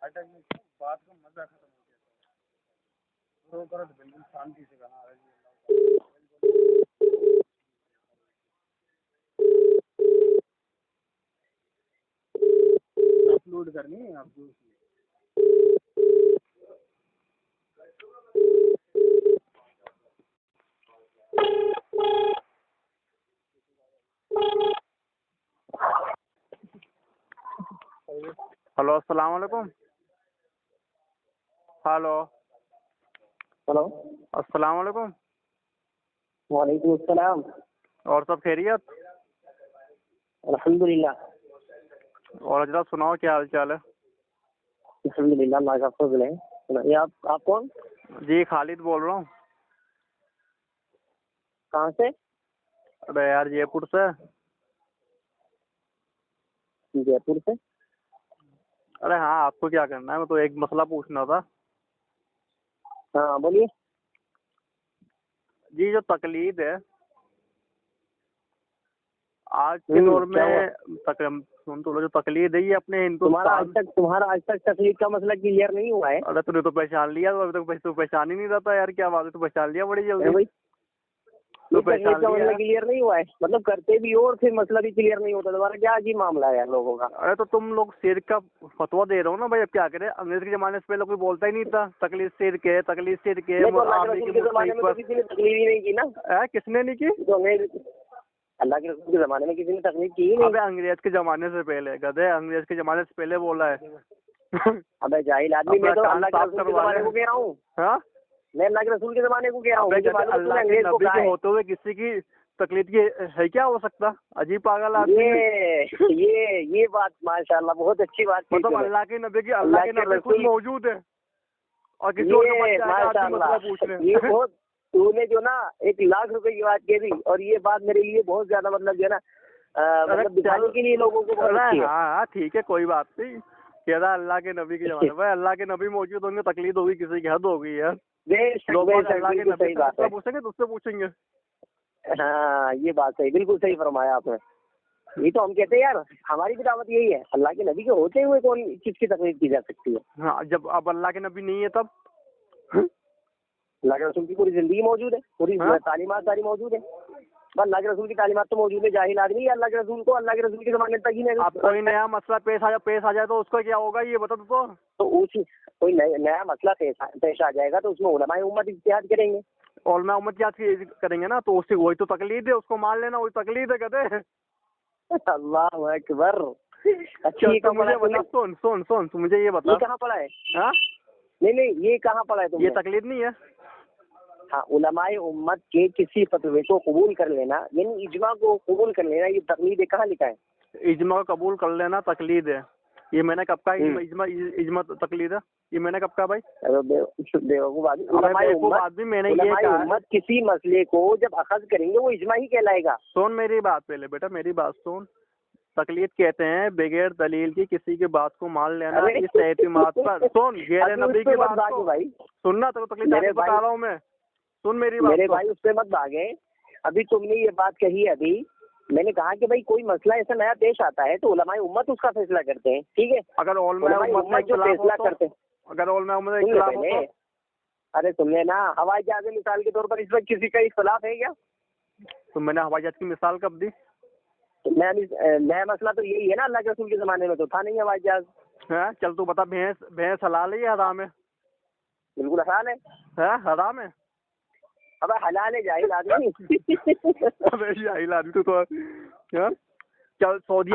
अटक में क्यों? बात का मजा खत्म हो गया। रो करो तो बिल्कुल शांति से गाना अपलोड करनी है आप जो हेलो अस्सलाम वालेकुम। हेलो हेलो अस्सलाम वालेकुम। वालेकुम अस्सलाम। और सब खैरियत? अल्हम्दुलिल्लाह। और हजरत सुनाओ क्या हाल चाल है? अल्हम्दुलिल्लाह, अल्लाह का फजल है। सुनाइए, आप कौन? जी खालिद बोल रहा हूँ। कहाँ से? अरे यार जयपुर से। जयपुर से? अरे हाँ आपको क्या करना है, मैं तो एक मसला पूछना था। हाँ बोलिए। जी जो तकलीद है आज के दौर में सुन तो लो, जो तकलीद है ये अपने हिंदुस्तान तुम्हारा आज तक तकलीफ का मसला क्लियर नहीं हुआ है। अरे तूने तो पहचान लिया, तो अभी तक तो पहचान ही नहीं रहता यार, क्या बात है, तो पहचान लिया बड़ी जल्दी। तो तकलीफ का मसला क्लियर नहीं हुआ है, मतलब करते भी हो और फिर मसला भी क्लियर नहीं होता। तुम्हारा क्या अजीब मामला है यार लोगों का। अरे तो तुम लोग सिर का फतवा दे रहे हो ना भाई, अब क्या करें, अंग्रेज के जमाने से पहले कोई बोलता ही नहीं था तकलीफ सिर के जमाने में तो किसी ने तकलीफ ही नहीं की ना। किसने नहीं की? तो अल्लाह के रसूल के जमाने में किसी ने तकलीफ की ही नहीं। अबे अंग्रेज के जमाने से पहले गधे, अंग्रेज के जमाने से पहले बोला है। अबे जाहिल आदमी, मैं तो अल्लाह के रसूल के जमाने को कह रहा हूँ। हाँ मैं अल्लाह के रसूल के जमाने को कह रहा हूँ। अल्लाह के नबी के होते हुए किसी की तकलीफ की है क्या हो सकता? अजीब पागल आदमी। ये बात माशाल्लाह बहुत अच्छी बात। मतलब अल्लाह के नबी खुद मौजूद है और किसी और पूछ रहे हैं। ये बहुत तूने जो ना 1 लाख रुपए की बात कह दी, और ये बात मेरे लिए बहुत ज्यादा मतलब जो है ना मतलब दिखाने के लिए लोगों को बहुत अच्छी है। हाँ ठीक है कोई बात नहीं। कह रहा अल्लाह के नबी के जमाने में अल्लाह के नबी मौजूद होंगे, तकलीफ होगी किसी की, हद होगी यार। लोग अल्लाह के नबी सही बात है, पूछेंगे तो उससे पूछेंगे। हाँ ये बात सही, बिल्कुल सही फरमाया आपने। ये तो हम कहते हैं यार, हमारी भी दावत यही है, अल्लाह के नबी के होते हुए कौन किसकी तकलीफ की जा सकती है। हाँ जब अब अल्लाह के नबी नहीं है तब अल्लाह के रसूल की पूरी जिंदगी मौजूद है, पूरी तालीमात सारी मौजूद है। अल्लाह के रसूल की तालीमात तो मौजूद है। जाहिल आदमी अल्लाह के रसूल को अल्लाह के रसूल के जमाने तक ही नहीं। अब कोई नया मसला पेश आ जाए तो उसका क्या होगा ये बता दो। तो उसी कोई नया मसला पेश आ जाएगा तो उसमें उलमाए उम्मत इज्तिहाद करेंगे। उलमाए उम्मत क्या करेंगे ना, तो उससे वही तो तकलीद है, उसको मान लेना, वही तकलीद है कहते। अल्लाह अकबर। अच्छा मुझे बता, सुन मुझे ये बता, ये कहाँ पढ़ा है? हाँ नहीं ये कहाँ पढ़ा है तुमने? ये तकलीद नहीं है। हाँ, उलमाए उम्मत के किसी फतवे को कबूल कर लेना, यानी इजमा को कबूल कर लेना, ये तकलीद है, कहाँ लिखा है? इजमा को कबूल कर लेना तकलीद है, ये मैंने कब कहा? इजमा तकलीद है, ये मैंने कब कहा भाई? बेवकूफ आदमी, मैंने ये कहा उम्मत किसी मसले को जब अखज करेंगे वो इजमा ही कहलाएगा। सुन मेरी बात पहले बेटा, मेरी बात सुन। तकलीद कहते हैं बगैर दलील की किसी की बात को मान लेना, इस एतमाद पर। सुन गैर नबी की बात को भाई सुनना, तो तकलीद बता रहा हूँ मैं, सुन मेरी बात। मेरे भाई उस पर मत भागे। अभी तुमने ये बात कही, अभी मैंने कहा कि भाई कोई मसला ऐसा नया पेश आता है तो उलमाए उम्मत उसका फैसला करते हैं, ठीक है? अगर उलमाए उम्मत जो फैसला करते हैं, अगर उलमाए उम्मत अरे तुमने ना हवाई जहाज मिसाल के तौर पर इस वक्त किसी का इख्तलाफ है क्या? तो मैंने हवाई जहाज की मिसाल कब दी? नया मसला तो यही है ना, अल्लाह के रसूल के जमाने में तो था नहीं हवाई जहाज। चल तू बता, भैंस हलाल है या हराम है? बिल्कुल हलाल है। हराम है? अबे हलाल है जाहिल आदमी। अबे जाहिल आदमी तो चल सऊदी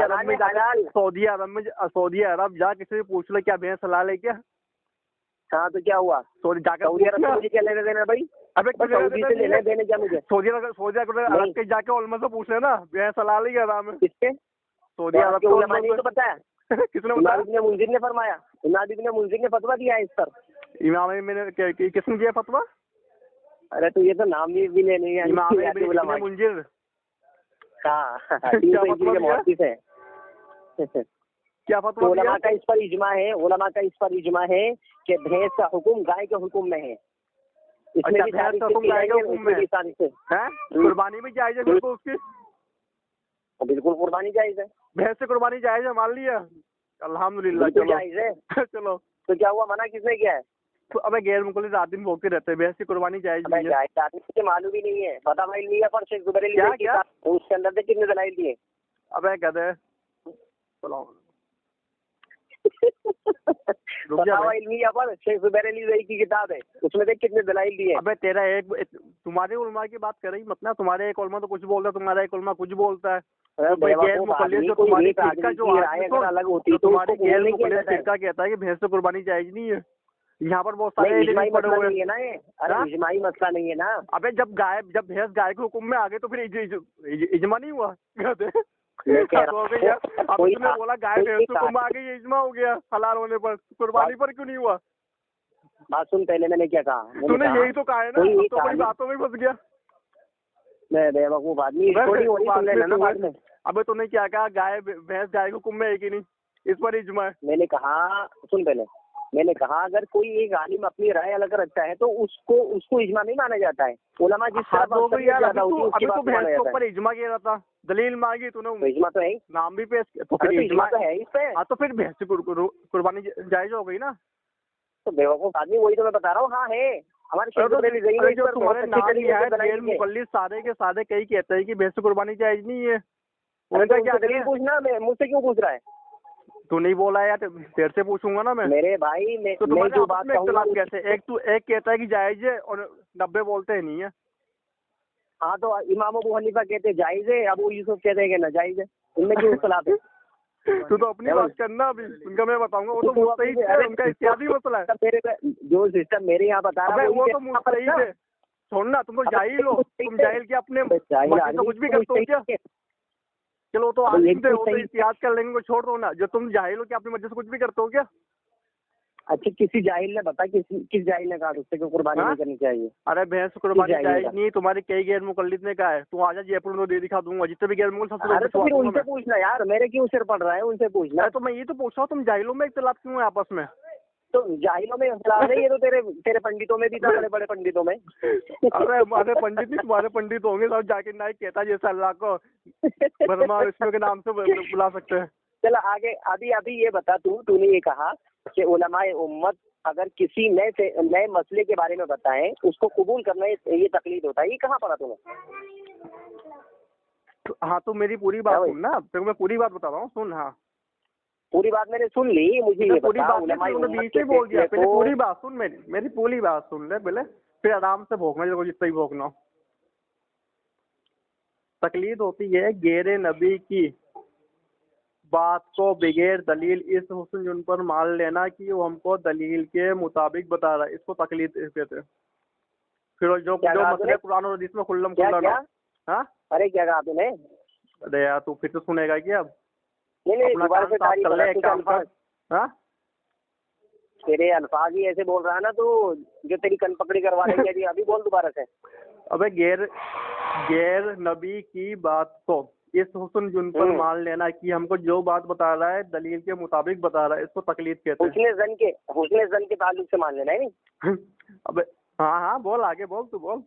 अरब जा किसी से पूछ ले क्या भैंस हलाल है क्या? हाँ तो क्या हुआ? सऊदी अरब से मुझे क्या लेने देना भाई? अबे सऊदी से लेने देने क्या मुझे? सऊदी अरब के जाके उलमा से पूछ लेना भैंस हलाल है या हराम है। किसके? सऊदी अरब के उलमा ने तो पता है। किसने बताया? इमाम मुंजिर ने फरमाया, इमाम मुंजिर ने फतवा दिया है इस पर। इमाम किसने दिया फतवा? अरे तो ये तो नाम भी ले नहीं है। इमाम मुंजिर। हाँ क्या फतवा? उलमा का इस पर इजमा है, उलमा का इस पर इजमा है कि भैंस का हुक्म गाय के हुक्म में है। इसमें भी कुर्बानी भी जायज है बिल्कुल उसकी? बिल्कुल कुर्बानी जायज है, भैंस से कुर्बानी जायज है, मान लिया, अल्हम्दुलिल्लाह। चलो जायज है। चलो तो क्या हुआ, मना किसने किया है? तो अबे गैर मुकल्लिद आदमी भोगते रहते हैं, भैंस की कुर्बानी जायज नहीं है। जायज आदमी मुझे मालूम ही नहीं है, पता भाई नहीं है, पर शेख जुबैर क्या अली क्या? उसके अंदर से कितने दलाइल दिए? अबे गधे चलो रुक जा फतवा भाई। इल्मिया पर शेख जुबैर अली की किताब है, उसमें देख कितने दलाइल दिए। अबे तेरा तुम्हारे उलमा की बात कर रही, मतलब तुम्हारे एक उलमा तो कुछ बोलता है, तुम्हारा एक उलमा कुछ बोलता है। तो भाई गैर मुकल्लिद जो तुम्हारी फिरका जो अलग होती है तो तुम्हारी उसको गैर बोलने की मुकल्लिद आदत है। फिरका कहता है कि भैंस से कुर्बानी जायज नहीं है। यहाँ पर बहुत नहीं, सारे इजमाई एलिमेंट पड़े मसला हुए नहीं हैं। है ना ये, अरे हाँ? इजमाई मसला नहीं है ना। अबे जब भैंस गाय के हुक्म में आ गए तो फिर इजमा नहीं हुआ? गधे मैं कह हो गई यार। रहा अब कोई तुमने बोला गाय भैंस के हुक्म में आ गई, ये इजमा हो गया हलाल होने पर, कुर्बानी पर क्यों नहीं हुआ? बात सुन, पहले मैंने क्या कहा, तूने यही तो कहा है ना, अब तो बड़ी बातों में फंस गया। मैं बेवकूफ आदमी, रिकॉर्डिंग हो रही सुन लेना ना बाद में। अबे तूने क्या कहा, भैंस गाय के हुक्म में है कि नहीं, इस पर इजमा है। मैंने कहा सुन, पहले मैंने कहा अगर कोई एक आलिम अपनी राय अलग रखता है तो उसको इजमा नहीं माना जाता है। उलमा जिस तरह हो गई यार। ज्यादा होती है उसकी अभी तो बात माना भैंस के जाता ऊपर इजमा कह रहा था, दलील मांगी तूने, है। इजमा तो है ही, नाम भी पेश किया, तो अरे फिर तो इजमा तो है इस पे। हाँ तो फिर भैंस की कुर्बानी जायज हो गई ना। तो बेवकूफ आदमी, वही तो मैं बता रहा हूँ। हाँ है, हमारे शेख जुबैर अली अरे जो इस पर बहुत तुम्हारे अच्छी नाम तरीके है से दलाइल गैर दिए। मुकल्लिद सारे के सारे कई कहते हैं कि भैंस की कुर्बानी जायज नहीं है। अरे उनका तो क्या उनसे दलील पूछना, मुझसे क्यों पूछ रहा है? तू नहीं बोला यार, तेरे से पूछूंगा ना मैं। मेरे भाई तो मैं तुम्हारे जो आपस बात में कहूँगा इख्तिलाफ कैसे? एक कहता है कि जायज है और 90 बोलते हैं नहीं है। हाँ तो इमाम अबू हनीफा कहते जायज है, अबू यूसुफ कहते हैं कि नाजायज है, इनमें क्यों इख्तिलाफ है? तू तो अपनी बात करना, अभी उनका मैं बताऊंगा, वो तो मुस्तहिद है, उनका इत्यादि मसला है। मेरे जो सिस्टम मेरे यहाँ बता रहा है वो तो मुस्तहिद है। छोड़ना, तुम तो जाहिल हो, तुम जाहिल के अपने मर्जी से कुछ भी करते हो क्या? चलो तो आलिम थे, वो तो इतिहास कर लेंगे, को छोड़ दो ना। जो तुम जाहिल हो कि अपनी मर्जी से कुछ भी करते हो क्या? अच्छा, किसी जाहिल ने बता, किस जाहिल ने कहा उससे क्यों कुर्बानी नहीं करनी चाहिए? अरे भैंस कुर्बानी जायज नहीं, तुम्हारी कई गैर मुकल्लिद ने कहा है। तू आजा जयपुर में दे दिखा दूंगा जितने भी गैर मुकल्लिद। अरे तो फिर उनसे पूछना यार, मेरे क्यों सिर पड़ रहा है, उनसे पूछना। तो मैं ये तो पूछ रहा हूँ, तुम जाहिलों में इख्तिलाफ क्यों है आपस में? तो जाहिलों में इख्तिलाफ नहीं, ये तो तेरे पंडितों में भी था, बड़े बड़े पंडितों में। अरे हमारे पंडित नहीं, तुम्हारे पंडित होंगे सब। जाकिर नाइक कहता है जैसा अल्लाह को बर्मा इसमें के नाम से बुला सकते हैं। चलो आगे, अभी ये बता, तूने ये कहा कि उलमाए उम्मत अगर किसी नए मसले के बारे में बताएं उसको कबूल करना ये तकलीद होता है, ये कहाँ पढ़ा तूने? हाँ तो मेरी पूरी बात सुन ना, तो मैं पूरी बात बता रहा हूँ, सुन। हाँ पूरी बात मैंने सुन ली, मुझे ये पूरी बता, बात बीच में बोल दिया। पहले पूरी बात सुन, मेरी पूरी बात सुन ले पहले, फिर आराम से भोगना जो जितना ही भोगना हो। तकलीद होती है गैर नबी की बात को बगैर दलील इस हुस्न जुन पर मान लेना कि वो हमको दलील के मुताबिक बता रहा है, इसको तकलीद कहते हैं। फिर जो मसले कुरान और हदीस में खुल्लम खुल्ला। हाँ अरे क्या कहा तूने? अरे यार तू फिर तो सुनेगा क्या? अब नहीं दोबारा से तारीफ कर। हाँ तेरे अल्फाज ही ऐसे बोल रहा है ना, तो जो तेरी कन पकड़ी करवा देंगे। अभी बोल दोबारा से। अबे गैर नबी की बात को इस हुस्न जुन पर मान लेना कि हमको जो बात बता रहा है दलील के मुताबिक बता रहा है, इसको तकलीद कहते हैं। हुस्न जन के ताल्लुक से मान लेना है नहीं? अबे हाँ बोल, आगे बोल, तू बोल।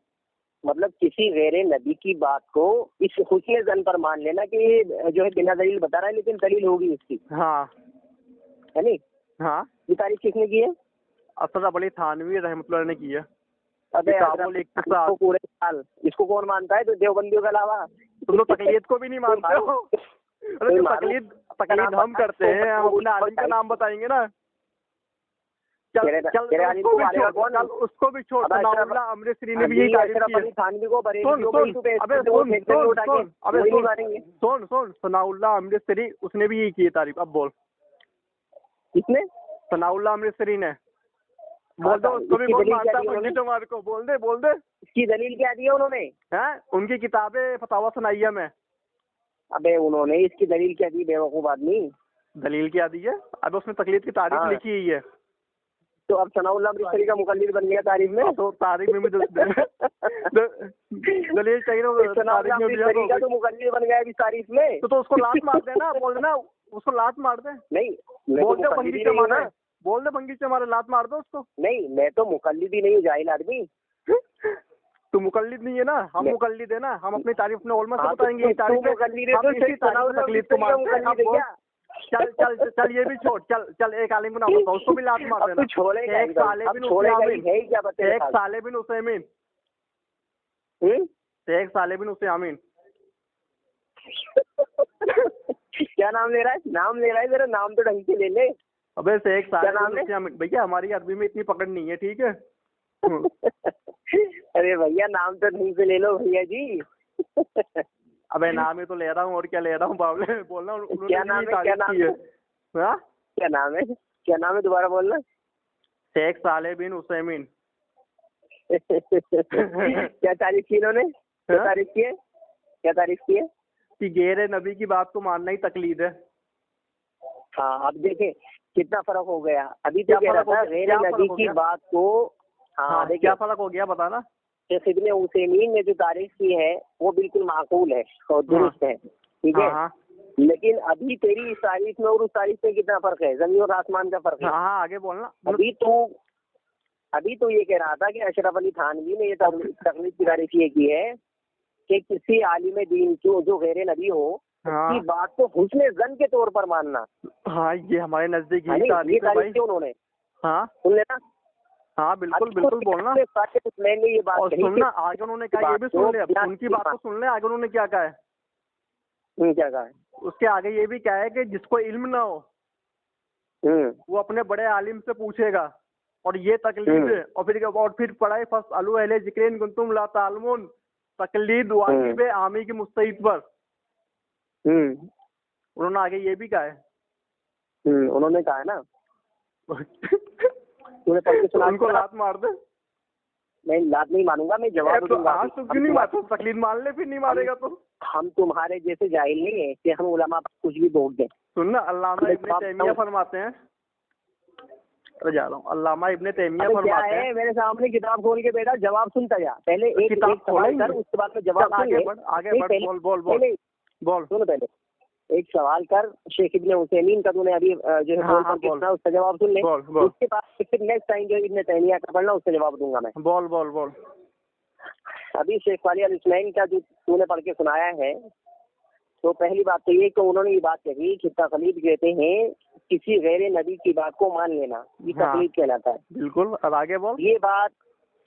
मतलब किसी गैर नबी की बात को इस हुस्न जन पर मान लेना कि जो है बिना दलील बता रहा है, लेकिन दलील होगी उसकी। हाँ है नहीं? हाँ ये तारीफ किसने की है? अशरफ अली थानवी रहमतुल्लाह ने की है। अबे पूरे साल इसको कौन मानता है? तो देवबंदियों के अलावा तुम लोग तकलीद को भी नहीं मानते हो। अरे जो तकलीद हम करते हैं, हम अपने आलिम का नाम बताएंगे ना। चल उसको भी छोड़। सनाउल्लाह अमृतसरी ने भी यही तारीफ की है। सुन सनाउल्लाह अमृतसरी, उसने भी यही की है तारीफ। अब बोल किसने? सनाउल्लाह अमृतसरी ने। बोल दो उसको भी, बहुत मानता है तुम्हारे को। बोल दे इसकी दलील क्या दी है उन्होंने? हैं उनकी किताबें फतावा सनाइया में। अबे उन्होंने इसकी दलील क्या दी? बेवकूफ आदमी, दलील क्या दी है? अब उसमें तकलीद की तारीफ लिखी हुई है। तो अब सनाउल्लाह अमृतसरी का मुकल्लिद बन गया तारीफ में। तो तारीफ में भी दलील चाहिए ना। सनाउल्लाह अमृतसरी का तो मुकल्लिद बन गया इस तारीफ में। तो उसको लात मार देना, बोल देना उसको लात मार दे। नहीं बोल दे भंगी से मारे, बोल दे भंगी से मारे, लात मार दो उसको। नहीं मैं तो मुकल्लिद ही नहीं हूँ, जाहिल आदमी। तू मुकल्लिद नहीं है ना, हम मुकल्लिद है ना। हम अपनी तारीफ अपने उलमा से बताएंगे। तकलीद को चल चल चल ये भी छोड़, चल चल एक आलिम को ना बताओ, उसको भी लात मार देना। एक साले बिन उसैमीन, शेख साले बिन उसैमीन। क्या नाम ले रहा है? नाम ले रहा है, जरा नाम तो ढंग से ले ले। अबे शेख साले बिन उसैमीन भैया, हमारी अरबी में इतनी पकड़ नहीं है, ठीक है। अरे भैया नाम तो ढंग से ले लो भैया जी। अबे नाम ही तो ले रहा हूँ, और क्या ले रहा हूँ बावले, बोलना। क्या नाम है? क्या नाम है? क्या नाम है? क्या नाम है? दोबारा बोलना। शेख साले बिन उसैमीन। क्या तारीफ की इन्होंने? क्या तारीफ की है? क्या तारीफ की है? कि गैर नबी की बात को मानना ही तकलीद है। हाँ, अब देखें कितना फर्क हो गया। अभी तो कह रहा था गैर नबी की बात को। हाँ देखिए क्या फर्क हो गया बताना। शेख इब्न उसैमीन ने जो तारीफ की है वो बिल्कुल माकूल है और दुरुस्त है, ठीक है। लेकिन अभी तेरी इस तारीफ में और उस तारीफ में कितना फर्क है? जमीन और आसमान का फर्क है। हाँ आगे बोलना। अभी तो ये कह रहा था कि अशरफ अली थानवी ने ये तकलीफ की तारीफ ये की है कि किसी आलिम दीन जो गैर नबी हो उसकी बात को हुस्न जन के तौर पर मानना। हाँ ये हमारे नजदीक ये तारीफ क्यों उन्होंने? हाँ सुन लेना। हाँ बिल्कुल बिल्कुल बोलना। मैंने ये बात और सुनना, आगे उन्होंने कहा, ये भी सुन ले, उनकी बात को सुन ले, आगे उन्होंने क्या कहा है। क्या कहा है? उसके आगे ये भी क्या है कि जिसको इल्म ना हो वो अपने बड़े आलिम से पूछेगा, और ये तकलीद है। और फिर पढ़ाई फस अलू अहले जिक्रिन कुंतुम ला तालमून, तकलीद वाजिब आमी की मुस्तहिद पर। उन्होंने आगे ये भी कहा है। उन्होंने कहा है ना। उनको लात मार दे। नहीं, लात नहीं मानूंगा, मैं जवाब दूंगा। तो क्यों नहीं मारता? तकलीद मान ले, फिर नहीं मारेगा तो। हम तुम्हारे जैसे जाहिल नहीं है कि हम उलमा पर कुछ भी बोल दें। सुनना, अल्लामा इब्ने तैमिया फरमाते हैं, जा रहा हूँ, अल्लामा इब्ने तैमिया फरमाते हैं। मेरे सामने किताब खोल के बेटा जवाब सुनता जा। पहले एक सवाल कर, उसके बाद में जवाब। आगे बढ़, बोल। सुन, पहले एक सवाल कर। शेख इब्ने उसैमीन का तूने अभी जो है कितना, उसका जवाब सुन ले। उसके बाद फिर नेक्स्ट टाइम जो इब्ने तैमिया का पढ़ना, उसका जवाब दूंगा मैं। बोल। अभी शेख साली अल हुसैन का जो तूने पढ़ के सुनाया है, तो पहली बात तो ये कि उन्होंने ये बात कही कि तकलीद कहते हैं किसी गैर नबी की बात को मान लेना, ये तकलीद कहलाता है। बिल्कुल। और आगे बोल। ये बात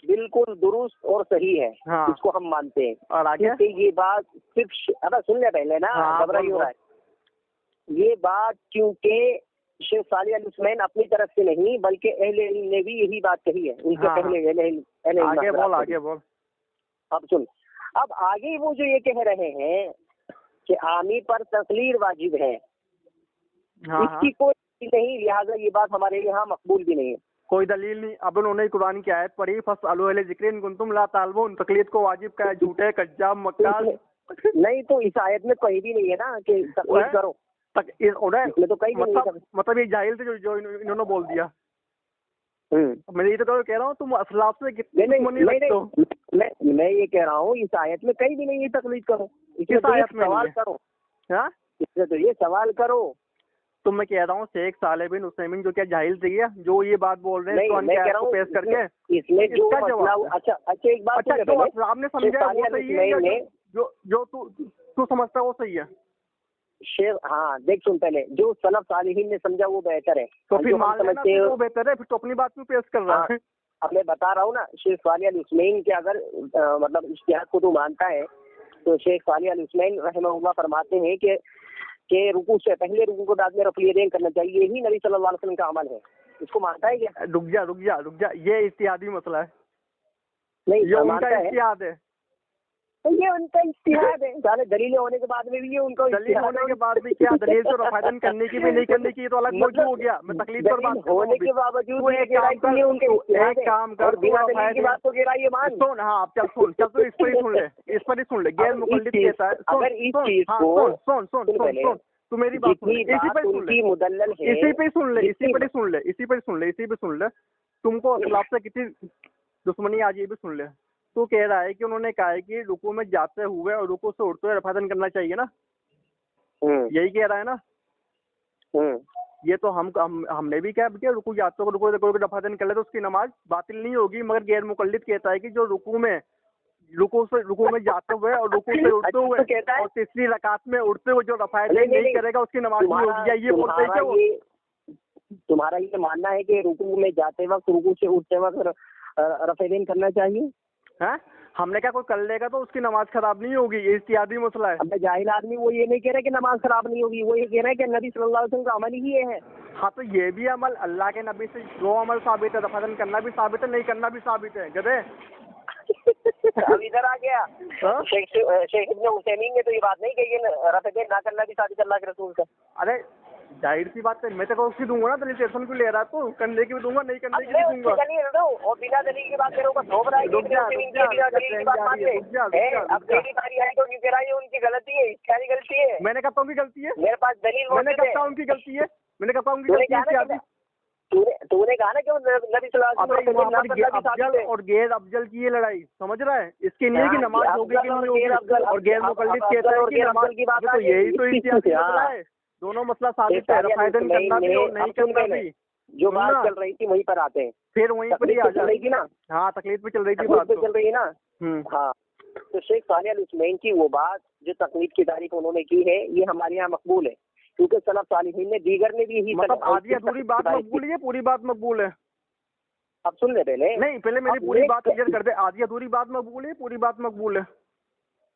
बिल्कुल दुरुस्त और सही है, इसको हम मानते हैं। और आगे ये बात सिर्फ अब सुन ले पहले ना, घबरा ही हो रहा है। ये बात क्योंकि शेख साली अल हुसैन अपनी तरफ से नहीं बल्कि अहले इल्म ने भी यही बात कही है, उनके पहले। आगे बोल। अब सुन, अब आगे वो जो ये कह रहे हैं कि आमी पर तकलीद वाजिब है, इसकी कोई नहीं, लिहाजा ये बात हमारे यहाँ मकबूल भी नहीं है, कोई दलील नहीं। अब उन्होंने कुरान की आयत पढ़ी, फस अलू अहले जिक्रिन कुंतुम ला तालमून, तकलीद को वाजिब का है, झूठे कज्जाब मक्कार। नहीं तो इस आयत में कहीं भी नहीं है ना कि तकलीद करो। इसमें तो कहीं मतलब ये जाहिल थे जो इन्होंने बोल दिया। मैं ये तो कह रहा हूँ, तुम असलाफ से कितने मैं ये कह रहा हूँ इस आयत में कहीं भी नहीं है तकलीद करो। इसमें तो ये सवाल करो। इसमें तो ये सवाल करो। तो मैं कह रहा हूँ शेख साले बिन उसैमीन जो क्या जाहिल थे क्या, जो ये बात बोल रहे हैं पेश करके, इसमें जो अच्छा एक बात आपने समझा वो सही है, जो तू समझता है वो सही है। शेख हाँ देख सुन, पहले जो सलफ सालिहीन ने समझा वो बेहतर है, तो फिर मान लेना वो बेहतर है, फिर तो अपनी बात क्यों पेश कर रहा है। अब मैं बता रहा हूँ ना, शेख साली अल हुसैन के अगर मतलब इज्तिहाद को तू मानता है तो शेख साली अल हुसैन रहमहुल्लाह फरमाते हैं कि रुकू से पहले रुकू को बाद में रफ़्ल यदैन करना चाहिए, यही नबी सल्लल्लाहु अलैहि वसल्लम का अमल है। इसको मानता है क्या? रुक जा, ये इज्तिहादी मसला है। नहीं, ये उनका इज्तिहाद है, ये उनका इज्तिहाद है। साले दलील होने के बाद में भी ये उनका दलील होने के बाद भी क्या, दलील से रफादन करने की भी नहीं करने की, तो अलग मौजूद हो गया। मैं तकलीफ पर बात होने के बावजूद एक काम कर, सुन। हाँ चल सुन, तो इस पर ही सुन ले, गैर मुक़ल्लिद कहता है। अगर इस चीज को सुन, तू मेरी बात सुन, इसी पे सुन ले। तुमको असलाफ से कितनी दुश्मनी आज, ये भी सुन ले। तो कह रहा है कि उन्होंने कहा है कि रुकू में जाते हुए और रुकू से उठते हुए रफादन करना चाहिए ना, यही कह रहा है ना। ये तो हमने भी क्या रुकू जाते हुए रुकू रफादन कर ले तो उसकी नमाज बातिल नहीं होगी, मगर गैर मुक़ल्लिद कहता है कि जो रुकू में रुकू में जाते हुए और रुकू से उठते हुए और तीसरी रकात में उठते हुए जो रफ़ाएदैन नहीं करेगा उसकी नमाज नहीं होगी, ये बोलते हैं क्या वो? तुम्हारा ये मानना है कि रुकू में जाते वक्त, रुकू से उठते वक्त रफ़ाएदैन करना चाहिए? है हमने क्या कोई कर लेगा तो उसकी नमाज खराब नहीं होगी, ये इज्तिहादी मसला है। अब जाहिल आदमी वो ये नहीं कह रहा कि नमाज खराब नहीं होगी, वो ये कह रहा है कि नबी सल्लल्लाहु अलैहि वसल्लम का अमल ही ये है। हाँ तो ये भी अमल अल्लाह के नबी से जो अमल साबित है, रफ़ाएदैन करना भी साबित है, नहीं करना भी साबित है। गधे अब इधर आ गया शेख इब्न उसैमीन ने तो ये बात नहीं कही रफ़ाएदैन ना करना भी साबित अल्लाह के रसूल का। अरे जाहिर सी बात है, मैं तो उसकी दूंगा ना दलील, टेंशन क्यों ले रहा है? तो करने की भी दूंगा, नहीं करने की भी दूंगा। और बिना दलील की बात मेरे ऊपर थोप रहा है कि दलील की बात मान ले। अब मेरी बारी आई तो क्यों कह रहा है उनकी गलती है? क्या गलती है? मैंने कहा उनकी गलती है, मेरे पास दलील। मैंने कहा उनकी गलती है, मैंने कहा उनकी गलती है। तूने कहा ना कि नबी सल्लल्लाहु अलैहि वसल्लम और गैर अफजल की ये लड़ाई समझ रहा है, इसकी नहीं की नमाज होगी कि नहीं होगी, और गैर मुकल्लिद कहता है कि नमाज की बात, तो यही तो इज्तिहादी मसला है। दोनों मसला साबित है, रफ़ाएदैन करना भी और नहीं करना भी। जो बात चल रही थी वहीं पर आते हैं, फिर वहीं पर ही आ चल रही थी ना। हाँ तकलीफ पे चल रही थी, बात चल रही है ना। हाँ तो शेख सालिह अल उस्मैन की वो बात जो तकलीफ की तारीफ उन्होंने की है, ये हमारे यहाँ मकबूल है, क्योंकि सलफ सालिहीन ने दीगर ने भी यही मतलब आधी अधूरी बात मकबूल है, पूरी बात मकबूल है? अब सुन ले पहले, नहीं पहले मेरी पूरी बात क्लियर कर दे। आधी अधूरी बात मकबूल है, पूरी बात मकबूल है?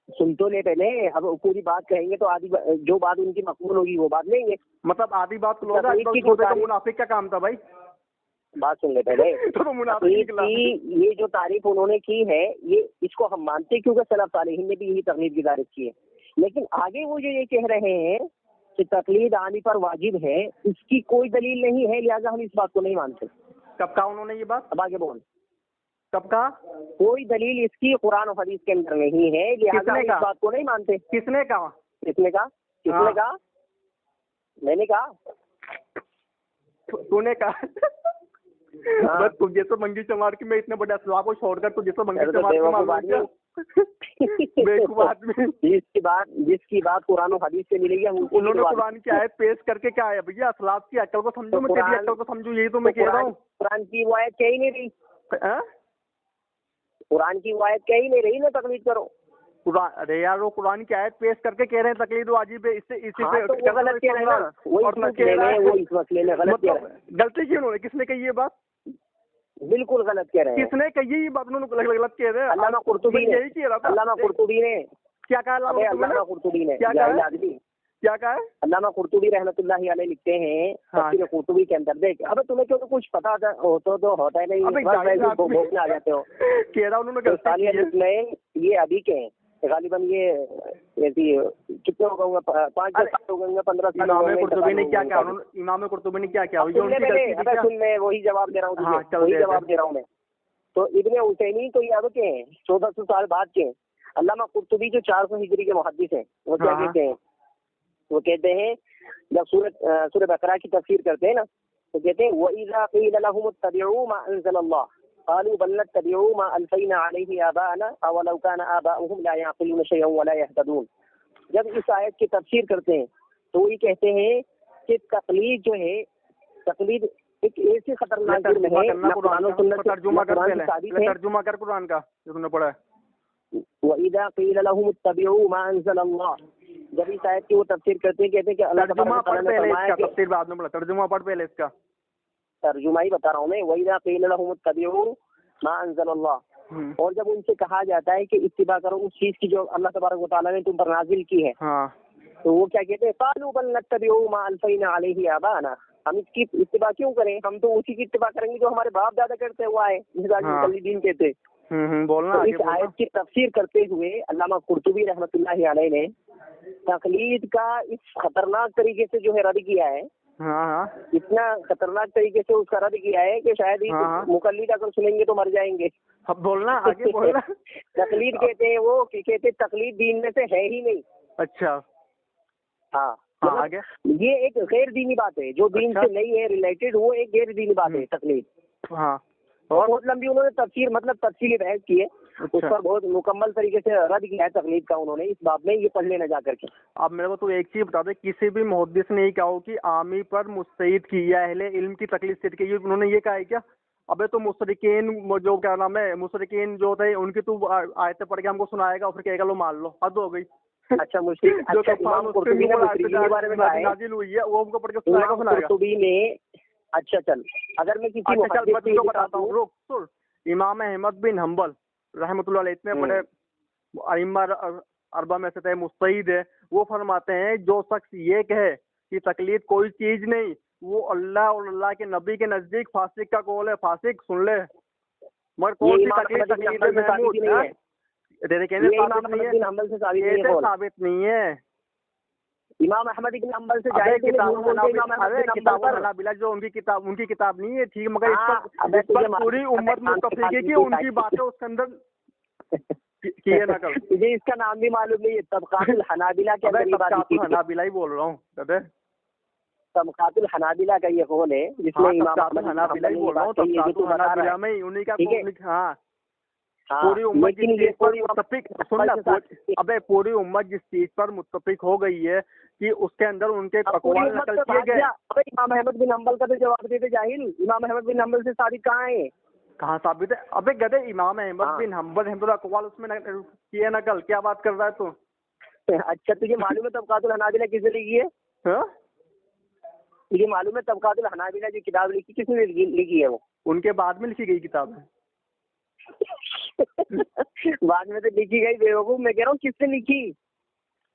सुन तो ले पहले, अब पूरी बात कहेंगे तो आधी जो बात उनकी मकबूल होगी वो बात लेंगे। मतलब आधी बात तो मुनाफिक का काम था भाई। बात सुन ले पहले तो मुनाफिक की ये जो तारीफ उन्होंने की है, ये इसको हम मानते हैं क्योंकि सलफ सालिहीन ने भी यही तकलीफ की तारीफ की है। लेकिन आगे वो जो ये कह रहे हैं कि तकलीद आने पर वाजिब है, इसकी कोई दलील नहीं है, लिहाजा हम इस बात को नहीं मानते। कब कहा उन्होंने ये बात? अब आगे बोल। कब कहा? कोई दलील इसकी कुरान और हदीस के अंदर नहीं है, लिहाजा हम इस बात को नहीं मानते। किसने कहा? किसने कहा? किसने कहा? मैंने कहा, तूने कहा। बस तुम जैसे मंगी चमार की, मैं इतने बड़े असलाफ को छोड़कर तू जैसे मंगी चमार जिसकी बात कुरान और हदीस से मिलेगी, उन्होंने कुरान की आयत पेश करके क्या है भैया? असलाफ की अक्ल को समझो, मैं तेरी अक्ल को समझू, यही तो मैं कह रहा हूँ। कुरान की वो आयत कह ही नहीं रही, कुरान की वो आयत कह ही नहीं रही ना तकलीद करो। अरे यार वो कुरान की आयत पेश करके कह रहे हैं तकलीद वाजिब है, इससे इसी पे तो गलत कह रहे हैं ना, वो इस मसले में गलत कह रहे हैं। गलती की उन्होंने, किसने कही ये बात? बिल्कुल गलत कह रहे हैं। किसने कही ये बात? उन्होंने गलत कह रहे हैं। अल्लामा कुर्तुबी ने, यही कह रहा था। अल्लामा कुर्तुबी ने क्या कहा? अल्लामा कुर्तुबी ने क्या कहा? अल्लामा कुर्तुबी रहमतुल्लाहि अलैहि लिखते हैं तफसीर कुर्तुबी के अंदर, देख अब तुम्हें क्यों कुछ पता हो तो होता है नहीं, भोगने आ जाते हो। कह रहा उन्होंने ये अभी के गालिबन ये ऐसी कितने हो गए? 5 साल हो गए, 15 साल। इमाम कुर्तुबी ने क्या किया? इमाम कुर्तुबी ने क्या किया? सुन, मैं वही जवाब दे रहा हूँ, वही जवाब दे रहा हूँ मैं। तो इब्ने उसैमीन तो ये अब के हैं 1400 साल बाद के। अल्लामा कुर्तुबी जो 400 हिजरी के मुहद्दिस हैं, वो क्या कहते हैं? वो कहते हैं जब सूरह बकरा की तफसीर करते हैं ना, तो कहते हैं वइज़ा क़ील लहुम इत्तबिऊ मा अंज़लल्लाह क़ालू बल नत्तबिऊ मा अल्फ़ैना अलैहि आबाअना अवलौ काना आबाउहुम ला यअक़िलून शयअन वला यहतदून। जब इस आयत की तफसीर करते हैं तो ये कहते हैं कि तकलीद जो है, तकलीद एक ऐसी खतरनाक जुर्म है। तर्जुमा कर कुरान का जो तुमने पढ़ा है। वइज़ा क़ील लहुम इत्तबिऊ मा अंज़लल्लाह, जब इस आयत की वो तफसीर करते हैं, कहते हैं कि अल्लाह तर्जुमा पढ़ पहले इसका, तफसीर बाद में पढ़ा, तर्जुमा पढ़ पहले इसका। तर्जुमा ही बता रहा हूँ मैं। वइज़ा क़ील लहुम इत्तबिऊ मा अंज़लल्लाह, और जब उनसे कहा जाता है कि इत्तिबा करो उस चीज की जो अल्लाह तबारक व तआला ने तुम पर नाजिल की है, तो वो क्या कहते हैं? क़ालू बल नत्तबिऊ मा अल्फ़ैना अलैहि आबाअना, हम इसकी इत्तिबा क्यों करें? हम तो उसी की इत्तिबा करेंगे जो हमारे बाप दादा करते हुआ है, मुक़ल्लिदीन कहते। बोलना। तो इस आयत की तफसीर करते हुए अल्लामा कुर्तुबी रहमतुल्लाहि अलैहि ने तकलीद का इस खतरनाक तरीके से जो है रद्द किया है, इतना खतरनाक तरीके से उसका रद्द किया है कि शायद मुकल्लिद अगर सुनेंगे तो मर जाएंगे। अब बोलना, आगे बोलना। तकलीद कहते हैं वो कि कहते तकलीद दीन में से है ही नहीं। अच्छा, हाँ, आगे ये एक गैर दीनी बात है, जो दीन से नहीं है रिलेटेड, वो एक गैर दीनी बात है तकलीद। हाँ, और बहुत लंबी उन्होंने तफसीर मतलब तफसीली बहस की है, उस पर बहुत मुकम्मल तरीके से रद्द किया है तकलीद का उन्होंने इस बात में, ये पढ़ लेना जा करके। अब मेरे को तो एक चीज बता दे, किसी भी मुहद्दिस ने कहा हो कि आमी पर मुस्तईद की या अहले इल्म की तकलीद से की, उन्होंने ये कहा है क्या? अबे तो मुशरिकीन जो क्या नाम है, मुशरिकीन जो थे उनकी तू आयतें पढ़ के हमको सुनाएगा, फिर कहेगा लो मान लो, हद हो गई। अच्छा मुश्किल, जो अच्छा इमाम कुर्तुबी ने मुशरिकीन के बारे में कहा है, नाजिल हुई है वो हमको पढ़ के इमाम सुनाएगा। कुर्तुबी ने, अच्छा चल, अगर मैं किसी मुहद्दिस मैं तुझको बताता हूँ, रुक सुन। इमाम अहमद बिन हम्बल रहमतुल्लाह अलैह इतने बड़े अइम्मा अरबा में से थे, मुस्तहिद है, वो फरमाते हैं जो शख्स ये कहे कि तकलीद कोई चीज नहीं, वो अल्लाह और अल्लाह के नबी के नजदीक फासिक का कौल है। फासिक सुन ले, मगर कौन सी तकलीद महमूद है तेरे कहने साबित नहीं है, साबित नहीं है। इमाम अहमद इब्न हम्बल से किताब हनाबिला जो उनकी किताब नहीं है, ठीक, मगर इस पर पूरी उम्मत मुत्तफिक है कि उनकी बातें उसके अंदर किए नकल। तुझे इसका नाम भी मालूम नहीं है, तबकातुल हनाबिला के अंदर ये बात लिखी है। हनाबिला ही बोल रहा हूँ दादा, तबकातुल हनाबिला का ये कौल है जिसमें इमाम अहमद हनाबिला ही बोल रहा हूँ, तबकातुल हनाबिला में उन्हीं का, हाँ पूरी उम्मत जिस चीज पर मुत्तफिक, सुनना, अबे पूरी उम्मत जिस चीज पर मुत्तफिक हो गई है कि उसके अंदर उनके अक़वाल नकल किए गए। अबे इमाम अहमद बिन हम्बल का तो जवाब देते जाहिल, इमाम अहमद बिन हम्बल से साबित कहाँ है? कहाँ साबित है? अबे गधे, इमाम अहमद बिन हम्बल रहमतुल्लाह अक़वाल उसमें किए नकल, क्या बात कर रहा है तू? अच्छा तुझे मालूम है तबकातुल हनाबिला किसने लिखी है? तुझे मालूम है तबकातुल हनाबिला जो किताब लिखी किसने लिखी है? वो उनके बाद में लिखी गई किताब है। बाद में तो लिखी गई बेवकूफ, मैं कह रहा हूँ किसने लिखी?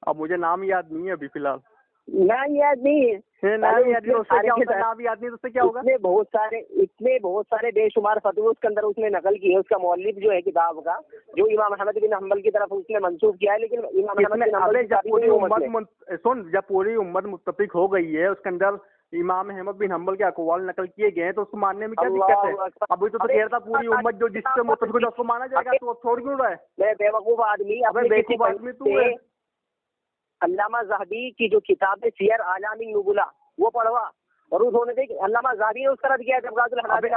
अब मुझे नाम याद नहीं है अभी फिलहाल, नाम याद नहीं है, नाम याद नहीं, उससे क्या होगा? नाम याद नहीं तो उससे क्या होगा? इतने बहुत सारे बेशुमार फतवे उसके अंदर उसने नकल की है। उसका मौलिफ जो है किताब का, जो इमाम अहमद बिन हम्बल की तरफ उसने मंसूब किया है, लेकिन इमाम अहमद बिन हम्बल जब पूरी उम्मत मुत्तफिक हो गई है, उसके अंदर इमाम अहमद बिन हम्बल के अक़वाल नकल किए गए हैं, तो उसको मानने में क्या दिक्कत है? अभी तो कह रहा था पूरी उम्मत जो जिससे मुत्तफिक है उसको माना जाएगा, तो छोड़ क्यों रहा है? मैं बेवकूफ आदमी, बेवकूफ आदमी तू है। अल्लामा ज़हबी की जो किताब है सियर आलामी नुबुला वो पढ़वा, और उन्होंने देख अल्लामा ज़हबी ने उसका रद्द किया है।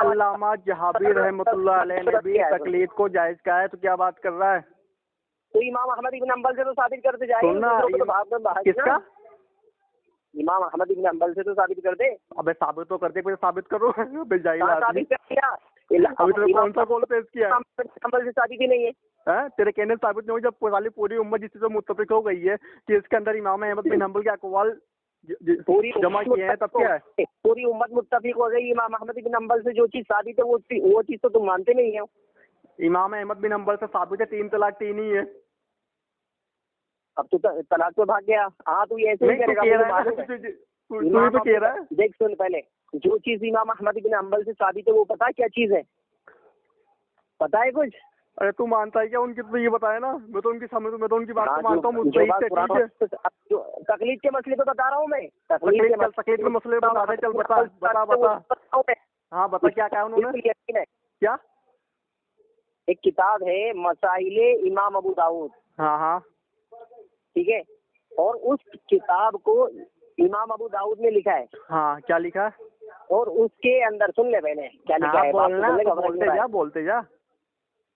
अल्लामा ज़हबी रहमतुल्लाह अलैह ने भी तकलीद को जायज कहा है, तो क्या बात कर रहा है? तो इमाम अहमद इब्न हम्बल से तो साबित करते जाए। किसका? इमाम अहमद इब्न हम्बल से तो साबित कर दे। अबे साबित तो कर दे, पहले साबित करो। साबित कर दिया, अभी तेरे कौन सा कौल पेश किया? हम्बल से साबित ही नहीं है। तेरे कहने साबित नहीं हो, जब पूरी उम्मत जिस चीज़ से मुत्तफिक हो गई है कि इसके अंदर इमाम अहमद बिन हम्बल के अक़वाल पूरी जमा किए हैं, तब क्या है? पूरी उम्मत मुत्तफिक हो गई इमाम अहमद बिन हम्बल से, जो चीज साबित है वो चीज तो तुम मानते नहीं हो। इमाम अहमद बिन हम्बल से साबित है 3 तलाक 3 ही है। अब तो तलाक पे भाग गया। हाँ तू ऐसे ही करेगा, तो कह रहा है। देख सुन, पहले जो चीज इमाम अहमद बिन हम्बल से साबित है वो पता क्या चीज है? पता है कुछ? अरे तू मानता है क्या? उनकी तो ये बताया ना, मैं तो उनकी बात को मानता हूँ। तकलीद के मसले पे बता रहा हूँ मैं, तकलीद के मसले पे बता। चल बता। हाँ बता, क्या कहा उन्होंने? क्या? एक किताब है मसाइले इमाम अबू दाऊद। हाँ ठीक है, और उस किताब को इमाम अबू दाऊद ने लिखा है। हाँ, क्या लिखा है? और उसके अंदर सुन ले पहले क्या लिखा है, बोलते जा।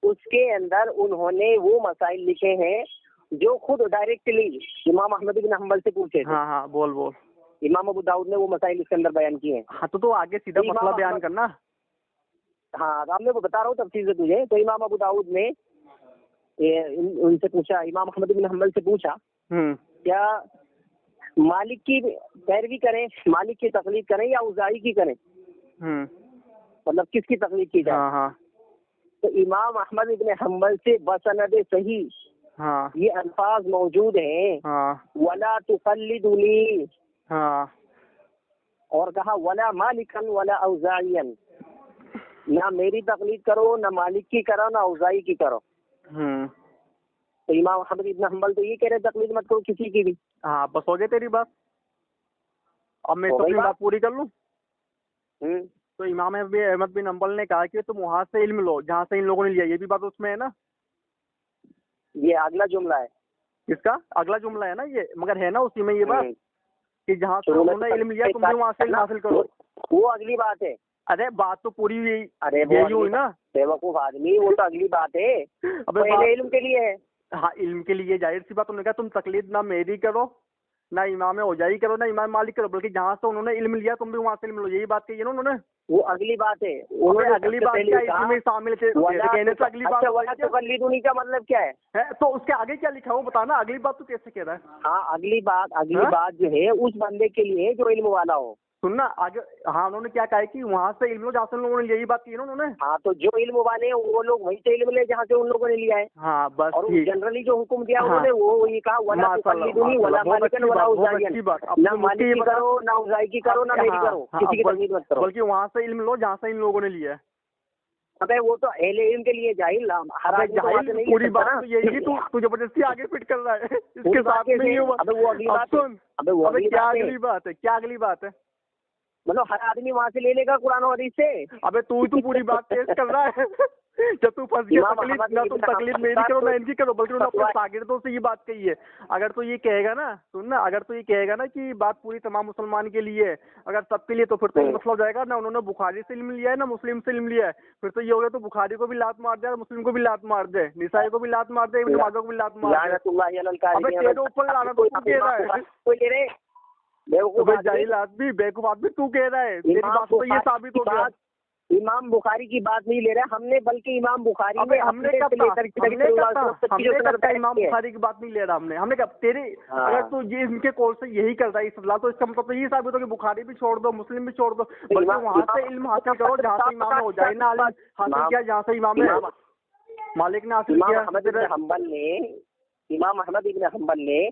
उसके अंदर उन्होंने वो मसाइल लिखे हैं जो खुद डायरेक्टली इमाम अहमद बिन हम्बल से पूछे थे। हाँ बोल। इमाम अबू दाऊद ने वो मसाइल इसके अंदर बयान किए हैं। हाँ तो आगे सीधा मसला बयान करना। हाँ अब मैं वो बता रहा हूँ तफसील से तुझे। तो इमाम अबू दाऊद ने उनसे पूछा, इमाम अहमद बिन हम्बल से पूछा क्या मालिक की पैरवी करें, मालिक की तकलीद करें या औज़ाई की करें, मतलब किसकी तकलीद की जाए? हाँ। तो इमाम अहमद इब्न हम्बल से बसनद सही ये अल्फाज मौजूद हैं। वला तुक़ल्लिदुनी, और कहा वला मालिकन वला औज़ाइयन, ना मेरी तकलीद करो, ना मालिक की करो, ना औज़ाई की करो। तो इमाम अहमद इब्न हम्बल तो ये कह रहे तकलीद मत करो किसी की भी। हाँ बस हो गई तेरी बात। अब मैं अपनी बात पूरी कर लूं। तो इमाम अहमद बिन हम्बल ने कहा कि तुम वहां से इल्म लो जहाँ से इन लोगों ने लिया, ये भी बात उसमें है ना? ये अगला जुमला है। किसका अगला जुमला है ना ये? मगर है ना उसी में ये बात कि जहाँ से उन्होंने इल्म लिया तुम भी वहाँ से इल्म हासिल करो। वो अगली बात है। अरे बात तो पूरी यही हुई ना बेवकूफ आदमी, वो तो अगली बात है। अबे इल्म के लिए है। हाँ इल्म के लिए, जाहिर सी बात। उन्होंने कहा तुम तकलीद ना मेरी करो ना इमाम हो जाए करो ना इमाम मालिक करो, बल्कि जहाँ से उन्होंने इल्म लिया तुम भी वहाँ से इल्म लो, यही बात कही है ना उन्होंने। वो अगली बात है, उन्होंने अगली बात क्या इसमें शामिल थे कहने से अगली बात तकल्लीदुनी का मतलब क्या है? तो उसके आगे क्या लिखा हो बताना, अगली बात तो कैसे कह रहा है? हाँ अगली बात जो है उस बंदे के लिए जो इल्म वाला हो। सुनना आगे, हाँ उन्होंने क्या कहा कि वहाँ से इल्म लो जहाँ से उन लोगों ने यही बात की ना उन्होंने। हाँ तो जो इल्म वाले हैं वो लोग वहीं से इल्म ले जहाँ से उन लोगों ने लिया है। हाँ बस और जनरली जो हुक्म दिया हाँ, उन्होंने वो ये कहा वला तुकल्लिदुनी वला मालिकन वला उज़ायन, ना मालिक की करो ना उज़ाई की करो ना मेरी करो, किसी की तकलीफ मत करो, बल्कि वहाँ से इल्म लो जहाँ से इन लोगों ने लिया है। अबे वो तो अहले इल्म के लिए जाहिल, हर आदमी पूरी बात तो यही कि तू जबरदस्ती आगे फिट कर रहा है इसके साथ में ये हुआ। अबे वो अगली बात सुन, अबे वो क्या अगली बात है, क्या अगली बात है? मतलब हर आदमी वहाँ से ले लेगा कुरान और हदीस से। अबे तू पूरी बात पेश कर रहा है जब तू फंस गया तकलीफ ना तुम तकलीफ मेरी करो ना इनकी करो, बल्कि उन्होंने अपने शागिर्दों से ये बात कही है। अगर तू ये कहेगा ना, सुन ना, अगर तू ये कहेगा ना कि बात पूरी तमाम मुसलमान के लिए है, अगर सबके लिए, तो फिर तो ये मसला हो जाएगा ना उन्होंने बुखारी से इल्म लिया है ना मुस्लिम से इल्म लिया है। फिर तो ये हो गया तो बुखारी को भी लात मार दे, मुस्लिम को भी लात मार दे, निसाई को भी लात मार दे, इब्न माजा को भी लात मार दे। तेरे ऊपर लाना तो तू कह रहा है जाहिल आदमी, बेवकूफ आदमी, तू कह रहा है। तेरी बात तो ये साबित हो गया। इमाम बुखारी की बात नहीं ले रहे हमने, बल्कि इमाम बुखारी हमने कब इमाम बुखारी की बात नहीं ले रहा हमने कब तेरे। अगर तू ये इनके कोर्स से यही कर रहा है इस्तेलाह, तो इसका मतलब तो ये साबित हो कि बुखारी भी छोड़ दो मुस्लिम भी छोड़ दो, बल्कि वहाँ से इल्म हासिल करो जहाँ से इमाम हो जाए ना हासिल किया, जहाँ से इमाम मालिक ने हासिल किया। इमाम अहमद इब्न हम्बल ने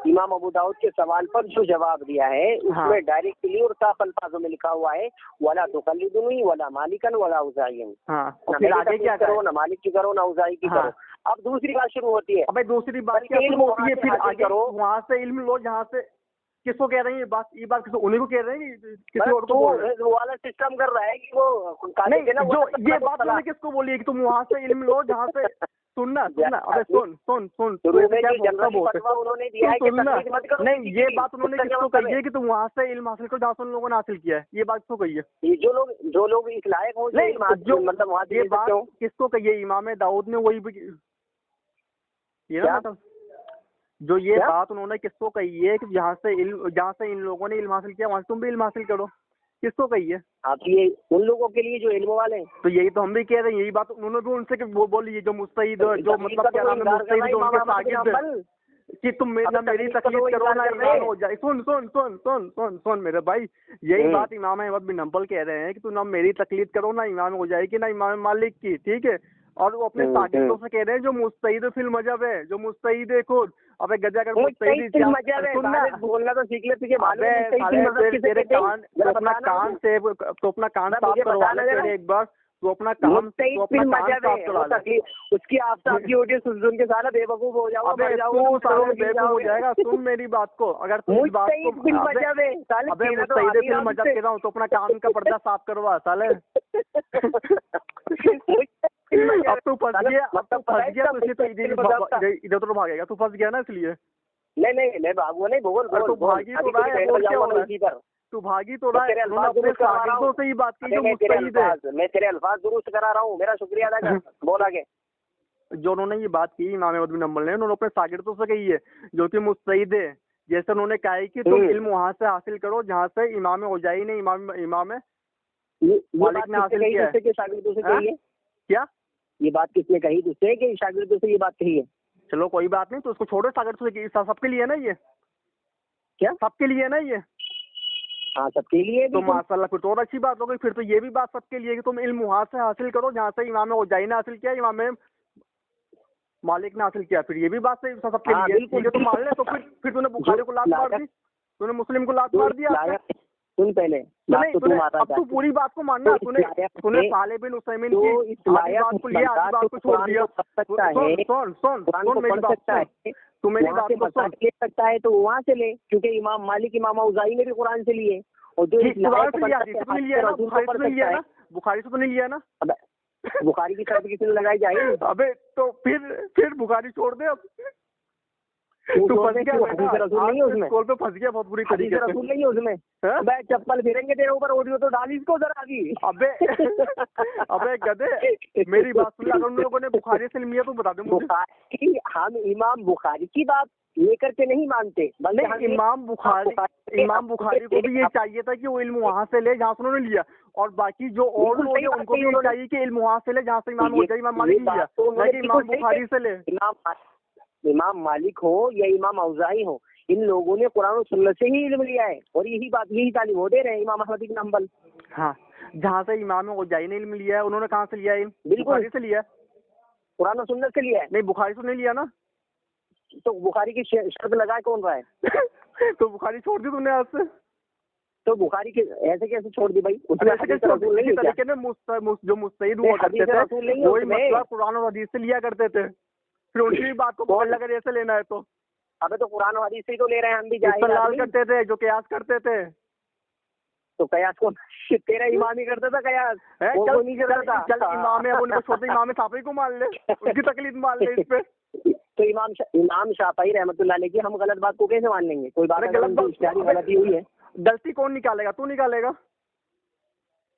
इमाम अबू दाऊद के सवाल पर जो जवाब दिया है उसमें डायरेक्टली और साफ अल्फाजों में लिखा हुआ है वला तुकल्लिदुनी वला मालिकन वला उज़ायन। फिर आगे क्या करो, ना मालिक की करो ना उज़ाई की करो। अब दूसरी बात शुरू होती है। अबे दूसरी बात क्या शुरू होती है? फिर आगे करो, वहाँ से इल्म लो जहाँ से। किसको कह रहे हैं ये बात किसको? उन्हीं को कह रहे हैं किसी और को? वो वाला सिस्टम कर रहा है कि वो नहीं, जो ये बात उन्होंने किसको बोली है कि तुम वहाँ से इल्म लो जहाँ से। सुनना अबे सुन उन्होंने दिया है कि नहीं, ये बात उन्होंने किसको कही है कि तुम वहाँ से इल्म हासिल करो जहाँ से उन लोगों ने हासिल किया है? ये बात किसको कही है? जो लोग इस लायक हो, मतलब वहाँ ये बात किसको कही है? इमाम दाऊद ने वही ये ना, मतलब जो ये बात उन्होंने किसको कही है कि जहाँ से इन लोगों ने इल्म हासिल किया वहाँ से तुम भी इल्म हासिल करो, किसको कही है? आप ये उन लोगों के लिए जो इल्म वाले हैं। तो यही तो हम भी कह रहे हैं, यही बात उन्होंने भी उनसे वो बोली है जो मुस्तईद, जो मतलब क्या नाम है मुस्तईद, जो उनके शागिर्द कि तुम ना मेरी तकलीफ करो ना इमाम हो जाए। सुन मेरे भाई, यही बात इमाम अहमद बिन हम्बल कह रहे हैं कि तू ना मेरी तकलीफ करो ना इमाम हो जाएगी ना इमाम मालिक की, ठीक है। और वो अपने शागिर्दों से कह रहे हैं जो मुस्तईद फिल मजहब है, जो मुस्तईद है खुद। अबे गजा अगर मुस्तईद बोलना तो सीख ले, तुझे तेरे कान तो अपना कान साफ करवा ले तेरे एक बार, तो अपना कान साफ करवा ले। उसकी आपकी ऑडियो सुन के सारा बेवकूफ हो जाओ। अबे तू सारा बेवकूफ हो जाएगा। सुन मेरी बात को, अगर तू इस बात को अबे मुस्तईद फिल मजहब कह रहा हूँ तो अपना कान का पर्दा साफ करवा साले। अब तू फंस गया तो इसलिए तो इधर तो भागेगा, तू फंस गया ना इसलिए। नहीं मैं भागू नहीं, बोल तू भागी तो रहा है, तू भागी तो रहा है। अपने शागिर्दों से ही बात की जो मुस्तईद है। मैं तेरे अल्फाज दुरुस्त करा रहा हूँ, मेरा शुक्रिया अदा कर। बोल आगे। जो उन्होंने ये बात की इमाम अहमद बिन हम्बल ने, उन्होंने अपने शागिर्दों से कही है जो कि मुस्तईद है। जैसे उन्होंने कहा है कि तुम इल्म वहाँ से हासिल करो जहाँ से इमाम हो जाए नहीं इमाम है मालिक ने हासिल किया है। शागिर्दों से कही है क्या? ये बात किसने कही तुझसे कि शागिर्दों से ये बात कही है? चलो कोई बात नहीं, तो उसको छोड़ो, शागिर्दों से सबके लिए ना ये, क्या सबके लिए ना ये? हाँ सबके लिए। तो माशाल्लाह फिर तो और अच्छी बात हो गई। फिर तो ये भी बात सबके लिए कि तुम इल्म वहाँ से हासिल करो जहाँ से इमाम उजाई ने हासिल किया, इमाम मालिक ने हासिल किया। फिर ये भी बात सही सबके लिए, ठीक है तुम मान ले। तो फिर तूने बुखारी को लात मार दी, तूने मुस्लिम को लात मार दिया। सुन पहले अब तू पूरी बात को मानना। तूने साले बिन उसैमिन की बात को लिया, आधी बात को छोड़ दिया। सुन मेरी बात, तू मेरी बात को सुन। ले सकता है तो वहाँ से ले, क्योंकि इमाम मालिक इमाम औज़ाई ने भी कुरान से लिए। और जो बुखारी से तो नहीं लिया ना। बुखारी की शर्त किसी ने लगाई जाए? अबे तो फिर बुखारी छोड़ दे। अब तू फंस गया, कॉल पे फंस गया बहुत बुरी तरीके से। रसूल नहीं है उसमें, मैं चप्पल फिरेंगे तेरे ऊपर। ऑडियो तो डाली इसको जरा अभी। अबे गधे मेरी बात सुन, अगर उन लोगों ने बुखारी से लिया तो बता दे मुझे। हम इमाम बुखारी की बात लेकर के नहीं मानते, नहीं इमाम बुखारी को भी ये चाहिए था कि वो इल्म वहाँ से ले जहाँ से उन्होंने लिया, और बाकी जो और लोग हैं उनको भी ये चाहिए कि इल्म वहाँ से ले जहाँ से इमाम मालिक लिया, ना कि इमाम बुखारी से ले। इमाम मालिक हो या इमाम औज़ाई हो, इन लोगों ने कुरान और सुन्नत से ही इल्म लिया है, और यही तालीम वो दे रहे हैं इमाम अहमद इब्न हंबल। हाँ, जहाँ से इमाम औज़ाई ने इल्म लिया है, उन्होंने कहाँ से लिया है? बुखारी से लिया है, कुरान और सुन्नत से लिया है। नहीं बुखारी से नहीं लिया ना, तो बुखारी की शर्त लगाए कौन रहा है? तो बुखारी छोड़ दी तुमने आज से? तो बुखारी के ऐसे कैसे छोड़ दी भाई? उसमें तरीके ने जो मुस्तहिद हुआ करते थे वही मसला कुरान और हदीस से लिया करते थे, फिर उनकी बात को पकड़ लगा ऐसे लेना है तो। अबे तो कुरान और हदीस से तो ले रहे हैं हम भी, इस्तेलाल करते थे जो कयास करते थे। तो कयास को तेरा इमाम ही करता था, कयास वो नहीं करता था। चल इमाम है, उनको छोड़ते इमाम शाफी को मान ले, उनकी तकलीफ मान ले इस पे। तो इमाम शाफी रहमतुल्लाह अलैह की हम गलत बात को कैसे मान लेंगे? कोई बात गलती हुई है, गलती कौन निकालेगा? तू निकालेगा?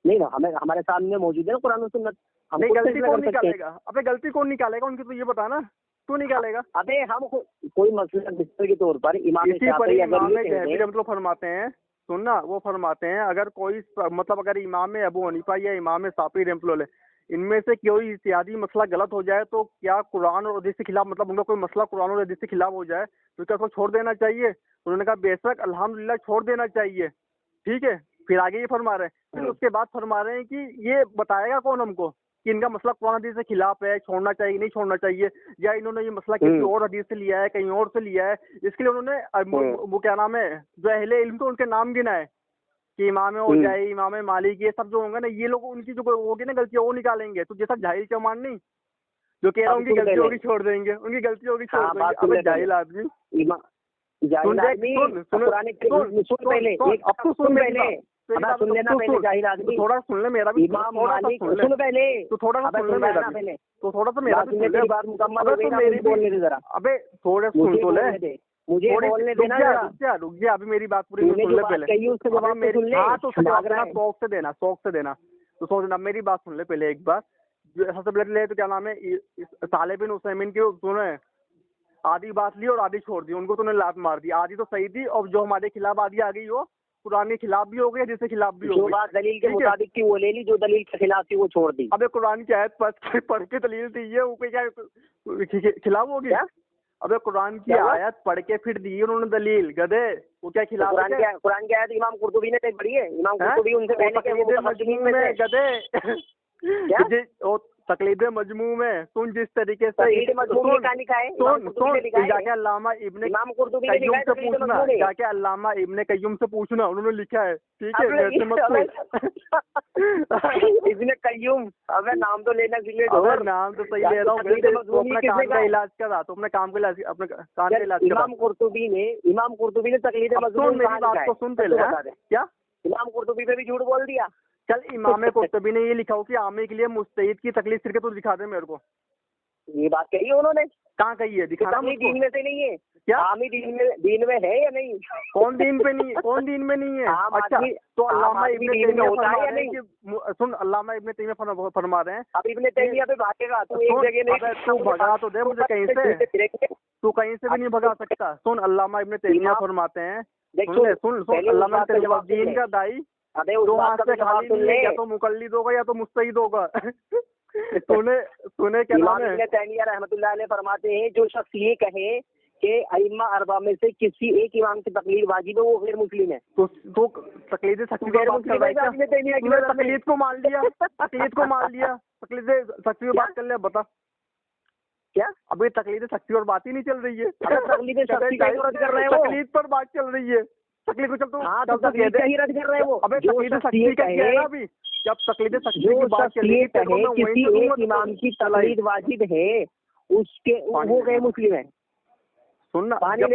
नहीं ना, हमें हमारे सामने मौजूद है ना कुरान और सुन्नत। नहीं गलती कौन निकालेगा? अबे गलती कौन निकालेगा उनकी, तो ये बता ना, तू निकालेगा? अबे हम कोई मसला के तौर पर इमाम मतलब फरमाते हैं, सुनना, वो फरमाते हैं अगर कोई मतलब अगर इमाम अबू हनीफा या इमाम शाफी रहमतुल्लाह इनमें से कोई इत्यादि मसला गलत हो जाए तो क्या कुरान और हदीस के खिलाफ, मतलब उनका कोई मसला कुरान और हदीस के खिलाफ हो जाए तो क्या उसको छोड़ देना चाहिए? उन्होंने कहा बेशक अल्हम्दुलिल्लाह छोड़ देना चाहिए। ठीक है, फिर आगे ये फरमा रहे हैं, फिर उसके बाद फरमा रहे हैं कि ये बताएगा कौन हमको कि इनका मसला कुरान हदीस के खिलाफ है, छोड़ना चाहिए नहीं छोड़ना चाहिए, या इन्होंने ये मसला किसी और हदीस से लिया है, कहीं और से लिया है। इसके लिए उन्होंने वो क्या नाम है, जो अहले इल्म तो उनके नाम गिना है कि इमाम औज़ाई, इमाम मालिक, ये सब जो होंगे ना, ये लोग उनकी जो होगी ना गलती वो निकालेंगे। तो जैसा जाहिल चौमान नहीं जो कह रहा हूँ उनकी गलती होगी छोड़ देंगे, उनकी गलती होगी छोड़ देंगे। अब जाहिल आदमी थोड़ा सुन ले मेरा भी, इमाम मालिक सुन पहले, तो थोड़ा सा सुन ले मेरा भी, तो थोड़ा सा मेरा भी मेरी बात मुकम्मल हो गई, मेरी बोलने दे जरा। अबे थोड़े सुन तो ले, मुझे बोलने देना, रुक जा अभी मेरी बात पूरी सुन ले पहले। हाँ तो शौक से देना, शौक से देना, तो सोचना मेरी बात सुन ले पहले एक बार। सबसे पहले तो क्या नाम है, साले बिन उसैमिन की तूने आधी बात ली और आधी छोड़ दी, उनको तूने लात मार दी। आधी तो सही थी और जो हमारे खिलाफ आधी आ गई वो कुरान के खिलाफ भी हो गई, जिसके खिलाफ भी हो गई। जो बात दलील के मुताबिक थी वो ले ली, जो दलील के खिलाफ थी वो छोड़ दी। अबे कुरान की आयत पढ़ के दलील थी ये, ऊपर क्या खिलाफ होगी? अबे कुरान की आयत पढ़ के फिर दी उन्होंने दलील, गधे, वो क्या खिलाफ? कुरान की आयत इमाम कुर्तुबी ने पढ़ी है, इमाम कुर्तुबी उनसे पहले मजमू में गधे तकलीद मजमू में सुन जिस तरीके से जाके अल्लामा इब्ने कय्यूम से पूछना, जाके अल्लामा इब्ने कय्यूम से पूछना, उन्होंने लिखा है। ठीक है, इब्ने कय्यूम, अबे नाम तो लेना चाहिए, नाम तो सही ले रहा हूँ, तो अपने कान का इलाज करा, तो अपने काम का इलाज, अपने कान का इलाज करा। इमाम कुर्तुबी ने तकलीद मजमू में मेरी बात को सुन पहले, क्या इमाम कुर्तुबी पे भी झूठ बोल दिया? चल इमाम कुर्तुबी ने ये लिखा हो कि आमे के लिए मुस्तहिद की तकलीफ सिर के, तो दिखा दे मेरे को। ये बात कही है उन्होंने? कहाँ कही है? दिखाना मुझको। दीन में से नहीं है क्या? आमी दीन में है या नहीं? कौन दीन पे नहीं है? कौन दीन में नहीं है? अच्छा तो अल्लामा इब्ने तैमिया फरमा रहे हैं कि सुन, अल्लामा इब्ने तैमिया फरमा रहे हैं, अब इब्ने तैमिया पे भागेगा तू, एक जगह नहीं, तू भगा तो दे मुझे कहीं से, तू कहीं से भी नहीं भगा सकता। सुन, अल्लामा इब्ने तैमिया फरमाते हैं, सुन अल्लामा दीन का दाई दो हाथ से खाली नहीं है, या तो मुकल्लिद होगा या तो मुस्तहिद होगा। तूने क्या नाम है? तैमिया रहमतुल्लाह अलैह फरमाते हैं जो शख्स ये कहे कि अइम्मा अरबा में से किसी एक इमाम की तकलीद वाजिब है वो गैर मुस्लिम है। तो तकलीद सख्ती पर बात कर रहा है, तकलीद को मान लिया, तकलीद को मान लिया, तकलीद सख्ती पर बात कर लिया, बता क्या? अभी तकलीद सख्ती और बात ही नहीं चल रही है, तकलीद सख्ती का रद्द कर रहे हैं, तकलीद पर बात चल रही है। तकलीद को चल तो तकलीद ही रद्द कर रहे हैं वो। अबे तकलीद सख्ती का क्या है अभी? जब तकलीद सख्ती की बात चलेगी तो किसी एक इमाम की तकलीद वाजिब है उसके वो गए मुस्लिम है। सुनना, जब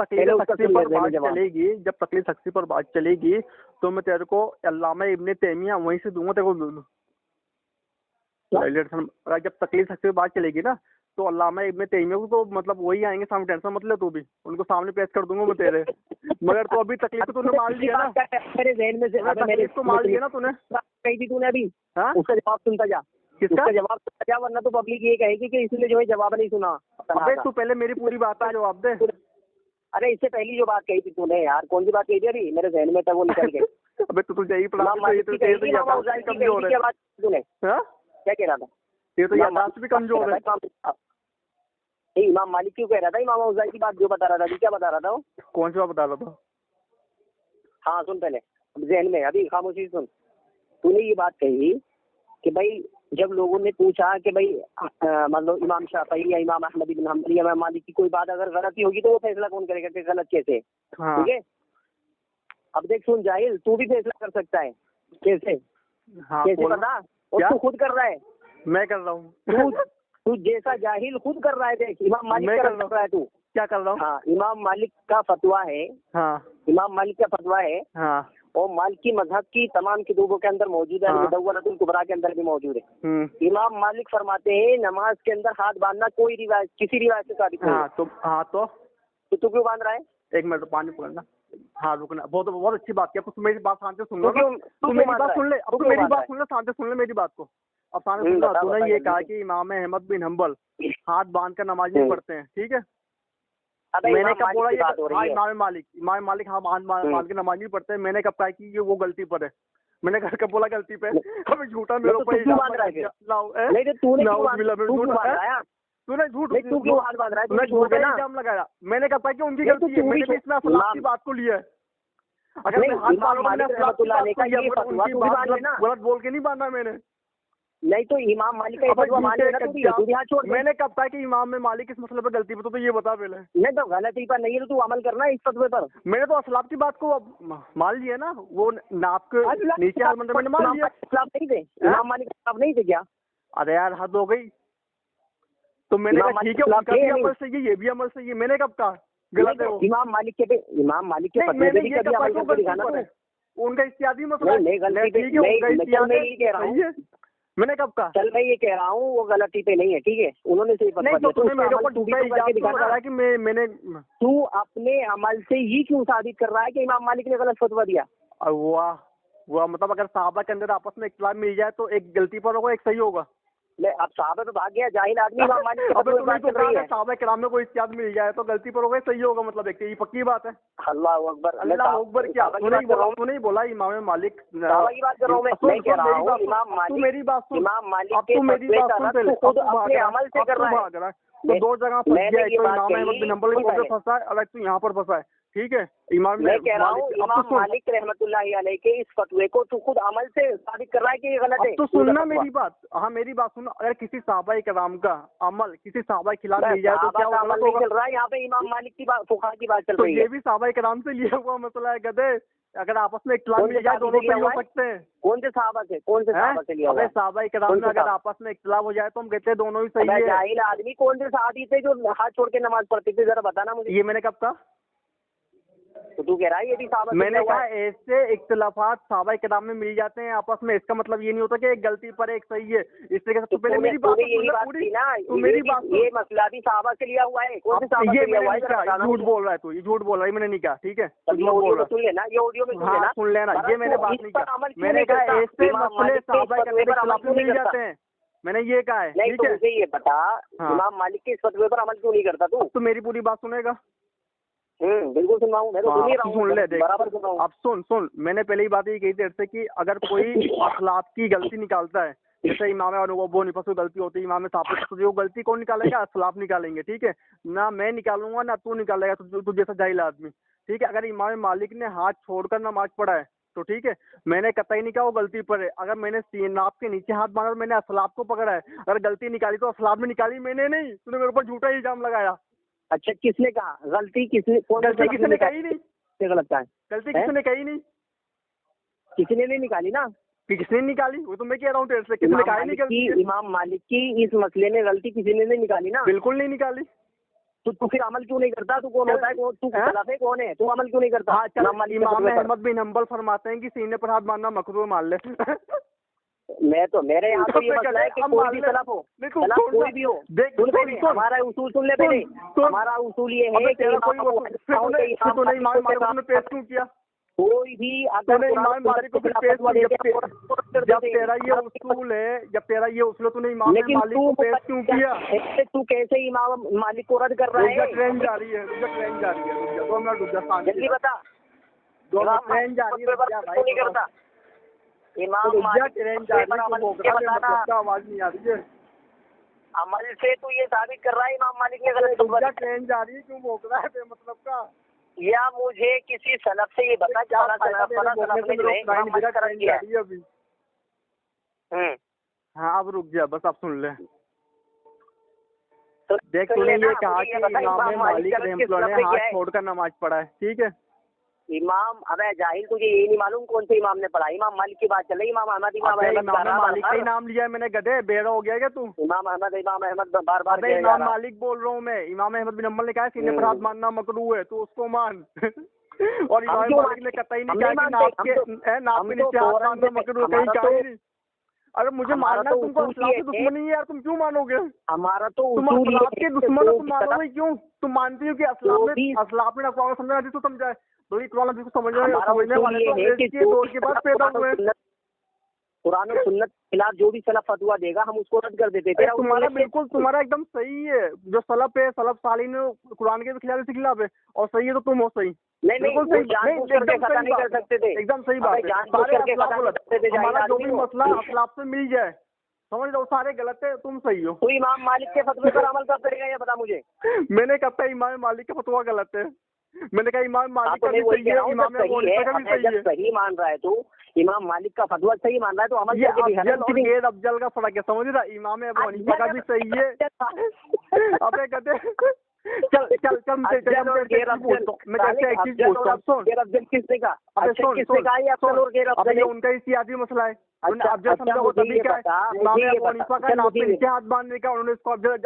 तकलीद सख्ती पर बात चलेगी, जब तकलीद सख्ती पर बात चलेगी तो मैं तेरे को अल्लामा इब्ने तैमिया वहीं से दूंगा तेरे को। जब तकलीद सख्ती पर बात चलेगी ना तो अल्लामा इब्ने तैमिया को तो मतलब वही आएंगे सामने, टेंशन मत ले तू भी, उनको सामने पेश कर दूंगा मैं तेरे। मगर तो अभी तकलीफ तूने मान लिया ना, मेरे जहन में से तकलीफ को मान लिया ना तूने, कही थी तूने अभी, उसका जवाब सुनता जा। किसका जवाब दिया, वरना तो पब्लिक ये कहेगी कि इसने जो है जवाब नहीं सुना। अबे तू पहले मेरी पूरी बात का जवाब दे। अरे इससे पहली जो बात कही थी तूने यार, कौन सी बात कही थी अभी मेरे जहन में था वो निकल गई। अबे तू यही पढ़ा इमाम मालिक की कही थी, इमाम औज़ाई की कही थी, क्या बात तूने? क्या कह रहा था? ये तो याददाश्त भी कमजोर है। इमाम मालिक क्यों कह रहा था? इमाम औज़ाई की बात जो बता रहा था, क्या बता रहा था वो? कौन सी बात बता रहा था? हाँ सुन पहले जहन में, अभी खामोशी सुन। तूने ये बात कही कि भाई जब लोगों ने पूछा कि भाई मतलब इमाम शाफई या इमाम अहमद इब्न हंबल या इमाम मालिक की कोई बात अगर गलती होगी तो वो फैसला कौन करेगा कि गलत कैसे? ठीक है, अब देख सुन जाहिल, तू भी फैसला कर सकता है। कैसे? कैसे पता? और तू खुद कर रहा है। मैं कर रहा हूँ। तू जैसा जाहिल खुद कर रहा है। देख इमाम मालिक कर रहा है, तू क्या कर रहा हूँ? हाँ, इमाम मालिक का फतवा है। हाँ, इमाम मालिक का फतवा है। हाँ, और मालिकी मजहब की तमाम किताबों के अंदर मौजूद है। हाँ, मुदव्वनतुल कुबरा के अंदर भी मौजूद है। इमाम मालिक फरमाते हैं नमाज के अंदर हाथ बांधना कोई रिवायत, किसी रिवायत से साबित नहीं। तो तू क्यों बांध रहा है? एक मिनट पानी पकड़ना। हाँ रुकना, बहुत अच्छी बात की। मेरी बात शांति से सुन लो। तू मेरी बात सुन ले, अब तू मेरी बात सुन ले, शांति सुन ले मेरी बात को। अब शांति सुन ले। तूने ये कहा कि इमाम अहमद बिन हंबल हाथ बांध कर नमाज नहीं पढ़ते हैं, ठीक है? मैंने कब बोला ये? इमाम मालिक हाँ बांध के नमाज नहीं पढ़ते। मैंने कब कहा कि ये वो गलती पर है? मैंने कब बोला गलती पे? अब झूठा मेरे ऊपर तूने झूठ इल्जाम लगाया। मैंने कहा कि उनकी गलती है, मैंने इसमें अखलाक की बात को लिया है। अगर मैं हाथ गलत बोल के नहीं बांधा मैंने। नहीं तो इमाम मालिक का फतवा माने ना, तू यहाँ छोड़। मैंने कब कहा कि इमाम में मालिक इस मसले पर गलती पे? तो ये बता पहले। नहीं तो गलती पर नहीं है तो तू अमल करना है इस फतवे पर। मैंने तो असलाफ की बात को मान लिया ना, वो नाप के नीचे हाथ मंदिर में मान लिया। असलाफ नहीं थे इमाम मालिक, असलाफ नहीं थे क्या? अरे यार हद हो गई। तो मैंने कहा ठीक है, उनका भी अमल सही है, ये भी अमल सही है। मैंने कब कहा गलत है वो? इमाम मालिक के फतवे पे भी कभी अमल करके दिखाना तो। उनका इत्यादि मसला है। मैंने कब कहा? चल मैं ये कह रहा हूँ वो गलती पे नहीं है, ठीक है? उन्होंने सही फतवा दिया। तूने मेरे ऊपर झूठा इल्जाम लगाया कि मैंने तू अपने अमल से ही क्यों साबित कर रहा है कि इमाम मालिक ने गलत फतवा दिया? वाह मतलब अगर साहबा के अंदर आपस में इख्तिलाफ मिल जाए तो एक गलती पर होगा, एक सही होगा। अब साहबा तो भाग गया, जाहिल आदमी इमाम मालिक की बात कर रही है। साहबा किराम में कोई इख्तिलाफ मिल जाए तो गलती पर होगा, सही होगा, मतलब एक ये पक्की बात है। अल्लाह अकबर, अल्लाह अकबर क्या? तूने बोला इमाम मालिक साहबा की बात कर रहा हूँ मैं कह रहा हूँ इमाम मालिक। तू मेरी बात सुन, इमाम मालिक के फतवे का रद्द खुद अपने अमल से कर रहा है। तो दो जगह फंस गया, एक तो इमाम अहमद बिन हंबल की फंसा है और एक तो यहाँ पर फंसा है, ठीक है? इमाम मैं कह रहा हूँ इमाम मालिक रहमतुल्लाहि अलैह के इस फतवे को तू खुद अमल से साबित कर रहा है कि ये गलत है। तो सुनना मेरी बात। हाँ मेरी बात सुन। अगर किसी साहबा किराम का अमल किसी साहबा के खिलाफ मिल जाए तो क्या वो गलत होगा? चल रहा है यहाँ पे इमाम मालिक की बात, फुकहा की बात चल रही है। ये भी साहबा किराम से लिया हुआ मसला है गधे। अगर आपस में इख्तिलाफ मिल जाए दोनों सही हो सकते हैं। कौन से साहबा से? कौन से साहबा से लिया हुआ? अबे साहबा किराम में अगर आपस में इख्तिलाफ हो जाए तो हम कहते हैं दोनों ही सही है। जाहिल आदमी, कौन से साहबी थे जो हाथ छोड़ के नमाज पढ़ते थे? जरा बताना मुझे। ये मैंने कब कहा? तो तू कह रहा है ये भी साहबा? मैंने कहा ऐसे इख्तिलाफात साहबा किराम में मिल जाते हैं आपस में, इसका मतलब ये नहीं होता कि एक गलती पर एक सही है। इस तरीके से पहले मेरी बात पूरी ना, तो मेरी बात ये मसला भी साहबा से लिया हुआ है। कौन से साहबा से लिया हुआ है? झूठ बोल रहा है तू, ये झूठ बोल रहा है, मैंने नहीं कहा, ठीक है? सुन लेना, ये ऑडियो में सुन लेना, ये मैंने बात नहीं कहा। मैंने कहा ऐसे मसले साहबा के खिलाफ मिल जाते हैं, मैंने ये कहा है, ठीक है? मुझे ये बता इमाम मालिक के इस फतवे पर अमल क्यों नहीं करता तू? तो मेरी पूरी बात सुनेगा? बिल्कुल सुन रहा हूँ मैं, तो सुन ही रहा हूँ। सुन ले, देख बराबर सुन रहा हूँ। अब सुन मैंने पहले ही बात ये कही थी से कि अगर कोई अखलाक की गलती निकालता है, जैसे इमाम वो निफस गलती होती है, इमाम साहब तो वो गलती कौन निकालेगा? अखलाफ निकालेंगे, ठीक है? ना मैं निकालूंगा ना तू निकालेगा, तू जैसा जाहिल आदमी, ठीक है? अगर इमाम मालिक ने हाथ छोड़कर नमाज पढ़ा है तो ठीक है, मैंने कतई नहीं कहा वो गलती पर है। अगर मैंने नाप के नीचे हाथ बांधा और मैंने असलाफ को पकड़ा है, अगर गलती निकाली तो असलाफ में निकाली मैंने नहीं, तूने मेरे ऊपर झूठा इल्जाम लगाया। अच्छा किसने कहा? गलती किसने? गलती किसने कही नहीं? गलत है गलती किसने कही नहीं? किसी ने नहीं निकाली ना। किसने निकाली? वो तो मैं कह रहा हूँ तेरे से, किसने कहा नहीं गलती? इमाम मालिक की इस मसले में गलती किसी ने नहीं निकाली ना। बिल्कुल नहीं निकाली। तो तू फिर अमल क्यों नहीं करता? तू कौन होता है? तू खिलाफे कौन है? तू अमल क्यों नहीं करता? इमाम अहमद बिन हंबल फरमाते हैं कि सीने पर हाथ बांधना मकरूह मान ले। मैं तो मेरे यहाँ तो ये मसला है कि कोई भी तलब हो, कोई भी हो, हमारा उसूल सुन ले पहले। हमारा उसूल ये है कि पेश क्यों किया? कोई भी तूने इमाम मालिक को भी पेश जब तेरा ये उसूल है, जब तेरा ये उसूल, तूने इमाम मालिक को पेश क्यों किया? तू कैसे इमाम मालिक को रद्द कर रहा है? ट्रेन जा रही है, ट्रेन जा रही है, 2 मिनट रुक जा, जल्दी बता। ट्रेन जा रही है नहीं करता इमाम मालिक ट्रेन जा रही है, आवाज नहीं आ रही है। अमल से तू ये साबित कर रहा है इमाम मालिक ने गलत। ट्रेन जा रही है, क्यों भोग रहा है मतलब का? या मुझे किसी सनद से ये बता क्या अभी। हाँ अब रुक जा, बस आप सुन ले। तो देख तूने ये कहा कि इमाम मालिक रहमतुल्लाह ने हाथ छोड़कर नमाज पढ़ा है, ठीक है? इमाम, अबे जाहिल, तुझे यही नहीं मालूम कौन से इमाम ने पढ़ा? इमाम मालिक की बात चल रही। इमाम अहमद मालिक का ही नाम लिया है मैंने, गधे बेड़ा हो गया क्या तू? इमाम अहमद बार बार इमाम मालिक बोल रहा हूँ मैं। इमाम अहमद बिन हंबल ने कहा सीने पर हाथ मानना मकरूह है, तो उसको मान। और इमाम मालिक ने कतई नहीं कहा कि नाक के नीचे हाथ मानना मकरूह, कहीं कहा ही नहीं। अरे मुझे मानना, तुमको असलाफ की दुश्मनी है यार, तुम क्यों मानोगे? हमारा तो तुम असलाफ के दुश्मन हो, तुम मानोगे क्यों? तुम मानती हो कि असलाफ ने अक़वाल समझा दी तो समझाए, तो कुरान हदीस को समझने वाले तो दौर के बाद पैदा हुए। कुरान और सुन्नत के खिलाफ जो भी सलफ फतवा देगा हम उसको रद्द कर देते थे। तुम्हारा बिल्कुल, तुम्हारा एकदम सही है। जो सलफ है, सलफ सालिन कुरान के खिलाफ खिलाफ है, और सही है तो तुम हो सही। नहीं बिल्कुल सही, नहीं कर सकते थे, एकदम सही बात है। हमारा जो भी मसला असलाफ से मिल जाए, समझ लो सारे गलत है, तुम सही हो। तू इमाम मालिक के फतवे पर अमल कब करेगा ये बता मुझे। मैंने कब तक इमाम मालिक का फतवा गलत है? मैंने कहा इमाम मालिक का भी सही है, इमाम अबू हनीफा का भी सही है। सही मान रहा है तू, इमाम मालिक का फतवा सही मान रहा है तो अमल करके दिखाना। और गैर अफजल का फर्क है, समझ रहा? इमाम अबू हनीफा का भी सही है। अबे कहते चल चल चल मैं कैसे एक चीज पूछता हूँ, सुन। किसने कहा? अबे सुन, ये उनका ही सियासी मसला है। अफजल समझा वो तभी क्या है, इमाम अबू हनीफा का नाम पे नीचे हाथ बांधने का, उन्होंने इसको अफजल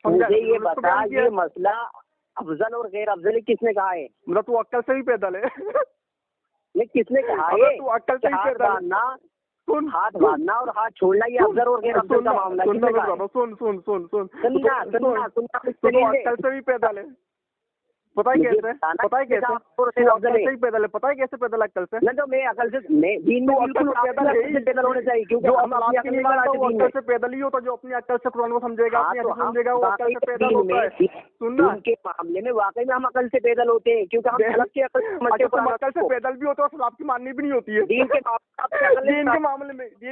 समझा। ये बता, ये मसला अफजल और गैर अफजल किसने कहा है? मतलब तू अक्ल से ही पैदल है। ये किसने कहा है? तू अक्ल से ही पैदल। सुन, हाथ बांधना और हाथ छोड़ना ये अफजल और गैर अफजल का मामला है। सुन सुन सुन सुन, सुनना अक्ल से भी पैदल है। पता है कैसे? पता है कैसे? अक्ल से ही पैदल है। पता है कैसे पैदल? अक्ल से नहीं, तो मैं अकल से दीन में बिल्कुल पैदल होने चाहिए, क्योंकि हम अपनी अकल नहीं मानते। वो अक्ल से पैदल ही होता जो अपनी अक्ल से कुरान को समझेगा, अपनी हदीस समझेगा, वो अक्ल से पैदल होता है। सुनना, के मामले में वाकई में हम अकल से पैदल होते हैं, क्योंकि हम सलफ की अकल अकल से पैदल भी होता है और सलाफ की माननी भी नहीं होती है। दीन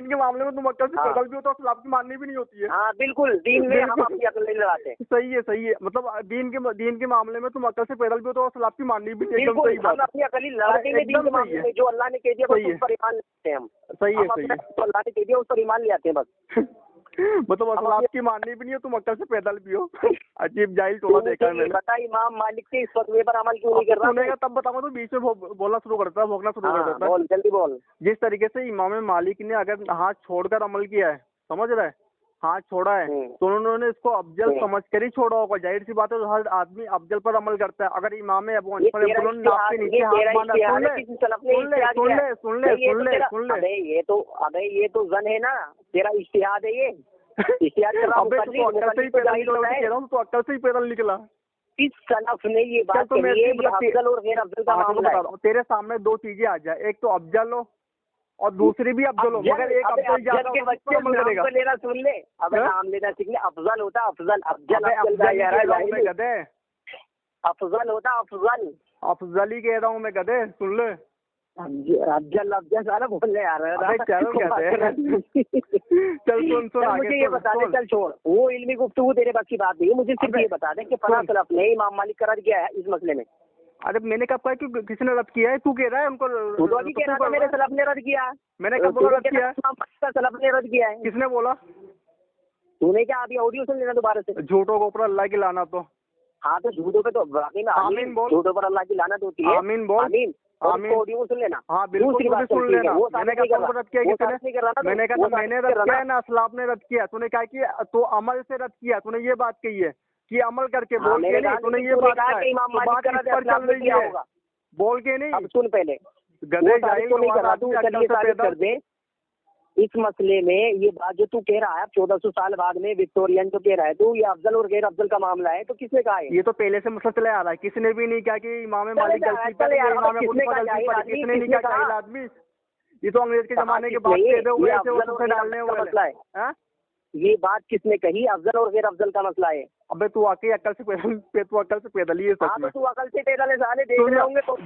के मामले में तुम अक्ल से पैदल भी होता है और सलाफ की माननी भी नहीं होती है। हाँ बिल्कुल, दीन में हम अपनी अकल नहीं लड़ाते। सही है, सही है। मतलब दीन के मामले में तुम अक्ल से पैदल भी होता है और सलाफ की माननी भी नहीं। एकदम सही बात। अपनी अकली लड़ाते में दीन के मामले में जो अल्लाह ने कह दिया उस पर ईमान लेते हैं हम। सही है, सही है। तो अल्लाह ने कह दिया उस पर ईमान ले आते हैं बस। मतलब असलाफ की माननी भी नहीं है, तुम अक्ल से पैदल भी हो। अजीब जाहिल टोला देखा है मैंने। बता इमाम मालिक के इस फतवे पर अमल क्यों नहीं कर रहा? सुनेगा तब बताऊंगा, तो बीच में बोलना शुरू करता है, भोगना शुरू कर देता है। बोल, जल्दी बोल। जिस तरीके से इमाम मालिक ने अगर हाथ छोड़कर अमल किया है, समझ रहा है, हाथ छोड़ा है, तो उन्होंने इसको अफजल समझ कर ही छोड़ा होगा। जाहिर सी बात है, तो हर आदमी अफजल पर अमल करता है। अगर इमाम अबू हनीफा ने नाक के नीचे हाथ बांधा, सुन ले, ये तो जन है ना, तेरा इज्तिहाद है ये। इज्तिहाद कर रहा हूँ, तो अक्ल से ही पैदल निकला। इस सलफ ने ये बात कही है, ये अफजल और गैर अफजल का मामला है। तेरे सामने दो चीजें आ जाए, एक तो अफजल हो और दूसरी भी अफजल हो, मगर एक अफजल ज्यादा के बच्चे नाम लेना सुन ले। अब नाम लेना सीख ले। अफजल होता अफजल, अफजल अफजल होता अफजल, अफजल ही कह रहा हूँ मैं गधे, सुन ले। अफजल सारा बोलने आ रहा है। चल सुन मुझे ये बता दे, चल छोड़ वो इल्मी गुफ्तगू, तेरे बस की बात नहीं है। मुझे सिर्फ ये बता दे कि फला सलफ ने इमाम मालिक का रद्द किया है इस मसले में। अरे मैंने कब कहा कि किसी ने रद्द किया है? तू कह रहा है उनको? तू तो अभी कह रहा था मेरे सलफ ने रद्द किया। मैंने कब बोला रद्द किया? सलफ ने रद्द किया है। किसने बोला? तूने क्या? अभी ऑडियो सुन लेना दोबारा से। झूठों को ऊपर अल्लाह की लाना। तो हाँ, तो झूठों पे तो वाकई में आमीन बोल, झूठों पर अल्लाह की लानत होती है। आमीन बोल, आमीन ऑडियो सुन लेना। हाँ बिल्कुल सुन लेना। मैंने कहा रद्द किया किसने? मैंने कहा मैंने रद्द किया ना, असलाफ ने रद्द किया। तूने कहा कि तो अमल से रद्द किया, तूने ये बात कही है कि अमल करके बोल के नहीं। तूने ये बात कहा, बात इस पर चल रही है, बोल के नहीं। अब सुन पहले, गधे जाहिल को नहीं करा, तू चलिए साबित कर दे। इस मसले में ये बात जो तू कह रहा है 1400 साल बाद में विक्टोरियन जो कह रहा है तू, ये अफजल और गैर अफजल का मामला है, तो किसने कहा है? ये तो पहले से मसला चला आ रहा है, किसी ने भी नहीं कहा कि इमाम मालिक गलती पर, इमाम अबू हनीफा गलती पर, किसने नहीं कहा जाहिल आदमी। ये तो अंग्रेज के जमाने के बाद से वो डालने वाला है। ये बात किसने कही? अफजल और गैर अफजल का मसला है। अबे तू आके अकल से पैदल ही है सच में। तू अकल से पैदल है, साले देख रहे होंगे तो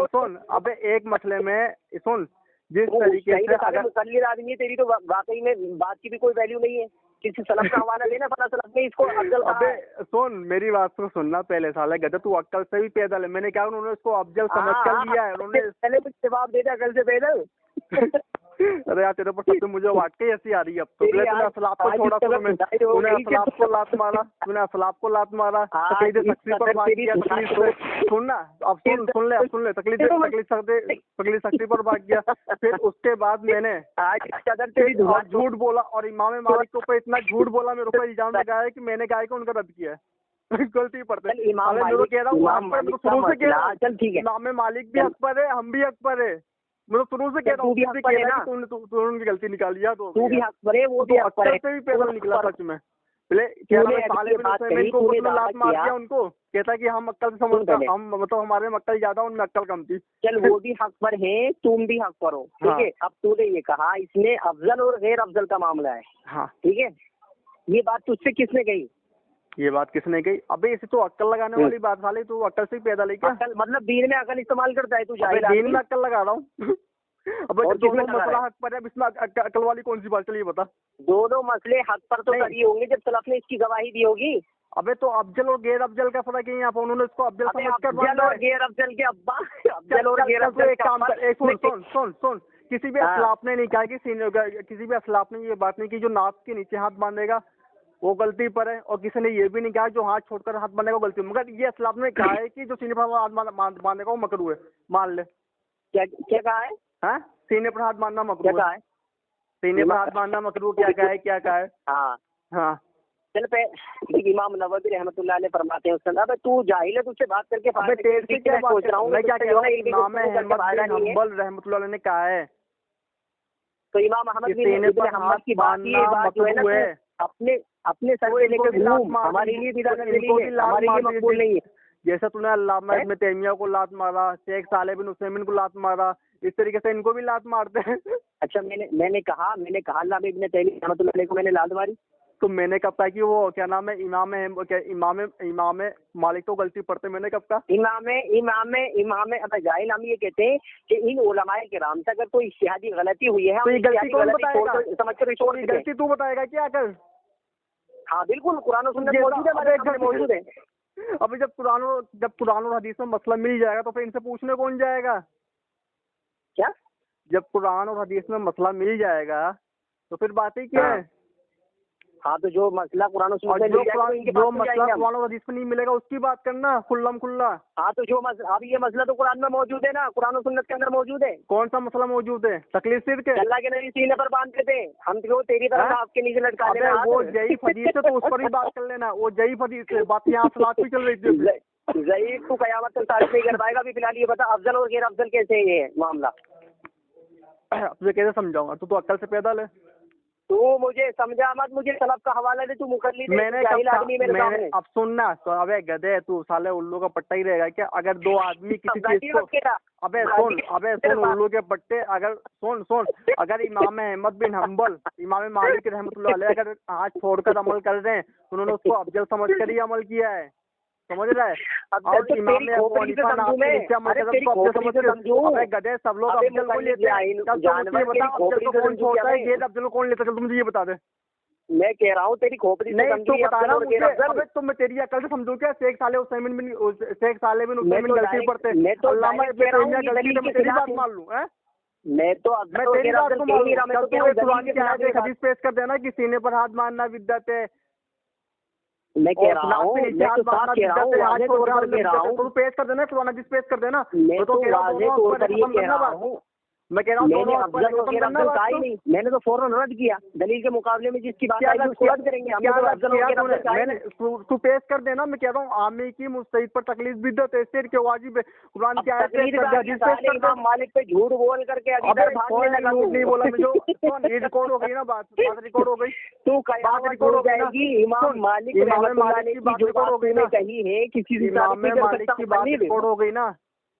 सुन अबे एक मसले में सुन, जिस तरीके से अगर मुसल्लिद आदमी है तेरी तो वाकई में बात की भी कोई वैल्यू नहीं है। किसी सलफ का हवाला देना, फला सलफ ने इसको अफजल कहा। अबे सुन मेरी बात को सुनना, पहले साले गधे तू अक्ल से भी पैदल है। मैंने क्या उन्होंने उसको अफजल समझ कर लिया है, उन्होंने पहले कुछ जवाब दे दिया अकल से पैदल। अरे यार तेरे पर सच में मुझे वाकई ऐसी आ रही है अब तो। तूने असलाफ को छोड़ा, तूने असलाफ को लात मारा, तूने असलाफ को लात मारा, तकलीफ सख्ती पर बात किया, तकलीफ सुनना अब सुन ले तकलीफ सख्ती पर बात किया। फिर उसके बाद मैंने झूठ बोला और इमाम मालिक के ऊपर इतना झूठ बोला, मेरे ऊपर इल्जाम लगाया है कि मैंने कहा कि उनका रद्द किया है। गलती पड़ते कह रहा हूँ शुरू से कह रहा हूँ, इमाम मालिक भी हक पर है, हम भी हक पर है। मतलब शुरू से कह रहा हूँ तूने उनकी गलती निकाली है, तो तू भी हक पर है, वो भी हक पर है। से भी पैदल निकला सच में। पहले साले को लात मार दिया उनको, कहता कि हम अक्ल से समझते, हम मतलब हमारे में अक्ल ज्यादा, उनमें अक्ल कम थी। चल वो भी हक पर है, तुम भी हक पर हो, ठीक है। अब तूने ये कहा इसमें अफजल और गैर अफजल का मामला है, हाँ ठीक है। ये बात तुझसे किसने कही? ये बात किसने कही? अबे इसे तो अक्ल लगाने वाली बात साली, तू अक्ल से पैदा ले क्या? मतलब दीन में अकल इस्तेमाल करता है तू? दीन में अक्ल लगा रहा हूँ। अबे दोनों मसला हक पर है, इसमें अक्ल वाली कौन सी बात? चलिए बता। दोनों मसले हक पर तो तभी होंगे जब सलफ ने इसकी गवाही दी होगी। अबे तो अफजल और गैर अफजल का फर्क है यहाँ पर, उन्होंने इसको अफजल समझकर अफजल और गैर अफजल के अब्बा, अफजल और गैर अफजल एक काम कर, सुन किसी भी असलाफ ने नहीं कहा कि किसी भी असलाफ ने ये बात नहीं की जो नाक के नीचे हाथ बांधेगा वो गलती पर है, और किसी ने ये भी नहीं कहा जो हाथ छोड़कर हाथ बांधेगा वो गलती। मगर ये असलाफ ने कहा है कि जो सीने पर हाथ बांधेगा वो मकरू है, मान ले। क्या कहा है? हाँ सीने पर हाथ बांधना मकरू है, सीने पर हाथ बांधना मकरू। क्या कहा है? हाँ चल पे इमाम नववी रहमतुल्लाह अलैह फरमाते हैं उसके अंदर। तू जाहिल है, तुझसे बात करके सोच रहा हूँ मैं क्या कह रहा हूँ। इमाम अहमद बिन हंबल रहमतुल्लाह ने कहा है तो इमाम अहमद बिन हंबल की बात ये बात जो है ना, अपने सर पे लेकर घूम, हमारे लिए बिदात नहीं है, हमारे लिए मकबूल नहीं है। जैसा तूने अल्लामा इब्न तैमिया को लात मारा, शेख सालेह बिन उसैमीन को लात मारा, इस तरीके से इनको भी लात मारते हैं। अच्छा मैंने कहा अल्लामा इब्न तैमिया रहमतुल्लाह अलैह को मैंने लात मारी? तो मैंने कब कहा कि वो क्या नाम है इमाम मालिक तो गलती पड़ते, मैंने कब कहा? इमाम अब जाहिल हम ये कहते हैं कि इन उलमाए किराम से अगर कोई इज्तिहादी गलती हुई है, तो ये गलती कौन बताएगा? समझकर गलती तू बताएगा क्या कर? हाँ बिल्कुल, कुरान और सुन्नत मौजूद है, हमारे सामने मौजूद है। अभी जब कुरान और हदीस में मसला मिल जाएगा तो फिर इनसे पूछने कौन जाएगा? क्या? जब कुरान और हदीस में मसला मिल जाएगा तो फिर बात ही क्या है? हाँ तो जो मसला कुरान और मसला कुरान और हदीस में नहीं मिलेगा उसकी बात करना खुल्ला। हाँ तो जो मसला, अब ये मसला तो कुरान में मौजूद है ना, कुरान और सुन्नत के अंदर मौजूद है। कौन सा मसला मौजूद है? तकलीफ सिर के अल्लाह के नबी सीने पर बांधते थे, हम तो तेरी तरह आपके नीचे लटका देना। वो जईफ हदीस है तो उस पर ही बात कर लेना, वो जईफ हदीस है। बात यहाँ सलात भी चल रही थी। जईफ तू कयामत तक साबित नहीं कर पाएगा। अभी फिलहाल ये बता अफजल और गैर अफजल कैसे है ये मामला? तुझे कैसे समझाऊंगा? तू तो अक्ल से पैदल है। तू मुझे समझा मत, मुझे सलफ का हवाला दे, तू मुकल्लिद है, मैंने अब सुनना तो अबे गधे तू साले उल्लू का पट्टा ही रहेगा क्या? अगर दो आदमी किसी चीज को अबे सुन उल्लू के पट्टे अगर सुन अगर इमाम अहमद बिन हंबल इमाम मालिक रहमतुल्लाह अलैह अगर हाथ छोड़कर अमल कर रहे हैं तो उन्होंने उसको अफजल समझ कर ही अमल किया है, समझ रहा है? और इमाम अबू हनीफा ने नीचे अमल किया तो अफजल समझ के। अबे गधे सब लोग अफजल को लेते हैं, बता अफजल को कौन छोड़ता है, गैर अफजल को कौन लेता है? चल तुम मुझे ये बता दे। मैं कह रहा हूँ तेरी खोपड़ी नहीं तो बताना मुझे। अबे तुम तेरी अकल से समझो क्या? शेख सालेह बिन उसैमीन गलती पड़ते, अल्लामा इब्न तैमिया गलती से मैं तेरी बात मान लूं? मैं तेरी बात को मान लूं। कुरान की आयत एक हदीस पेश कर देना कि सीने पर हाथ मारना बिद्दत है। मैं कह रहा हूँ तो पेश कर देना कुरान हदीस पेश कर देना। मैं कह रहा हूँ मैंने अफजल वगैरह अफजल कहा ही नहीं, मैंने तो फौरन रद्द किया। दलील के मुकाबले में जिसकी बात आई उसको रद्द करेंगे हम। तू पेश कर देना। मैं कह रहा हूँ आमी की मुस्तहिद पर तकलीफ बिद्दत है, सिर के वाजिब है, कुरान की आयत इमाम मालिक पे झूठ बोल करके नहीं बोला मुझे रिकॉर्ड हो गई ना, बात रिकॉर्ड हो गई। तू बात रिकॉर्ड हो जाएगी। इमाम मालिक की बात रिकॉर्ड हो गई ना, कही है किसी इमाम मालिक की बात रिकॉर्ड हो गई ना,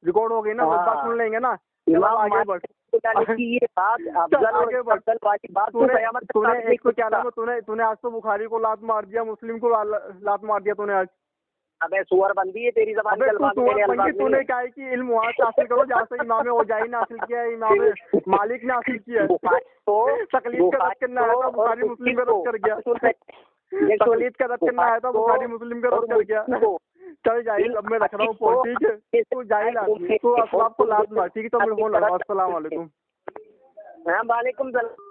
रिकॉर्ड हो गई ना, बात सुन लेंगे ना। आगे बढ़ की ये बात आगे बढ़ वाली बात तूने एक तो क्या नाम तूने आज तो बुखारी को लात मार दिया, मुस्लिम को लात मार दिया तूने आज। अबे सुअर बंदी है तेरी ज़बान। तूने क्या है कि इल्म वहाँ से हासिल करो जहाँ से इमाम औजाई ने हासिल किया है, इमाम मालिक ने हासिल किया है। तो तकलीफ का रद्द करना आया था, बुखारी मुस्लिम का रद्द कर गया। तकलीफ का रद्द करना आया था, बुखारी मुस्लिम का रद्द कर गया। चल जाहिल, अब मैं रख रहा हूँ फोन, ठीक है? तू जाहिल आदमी, तू असबाब को लात मार, ठीक है? तो मैं फोन लगा। अस्सलाम वालेकुम। वालेकुम सलाम।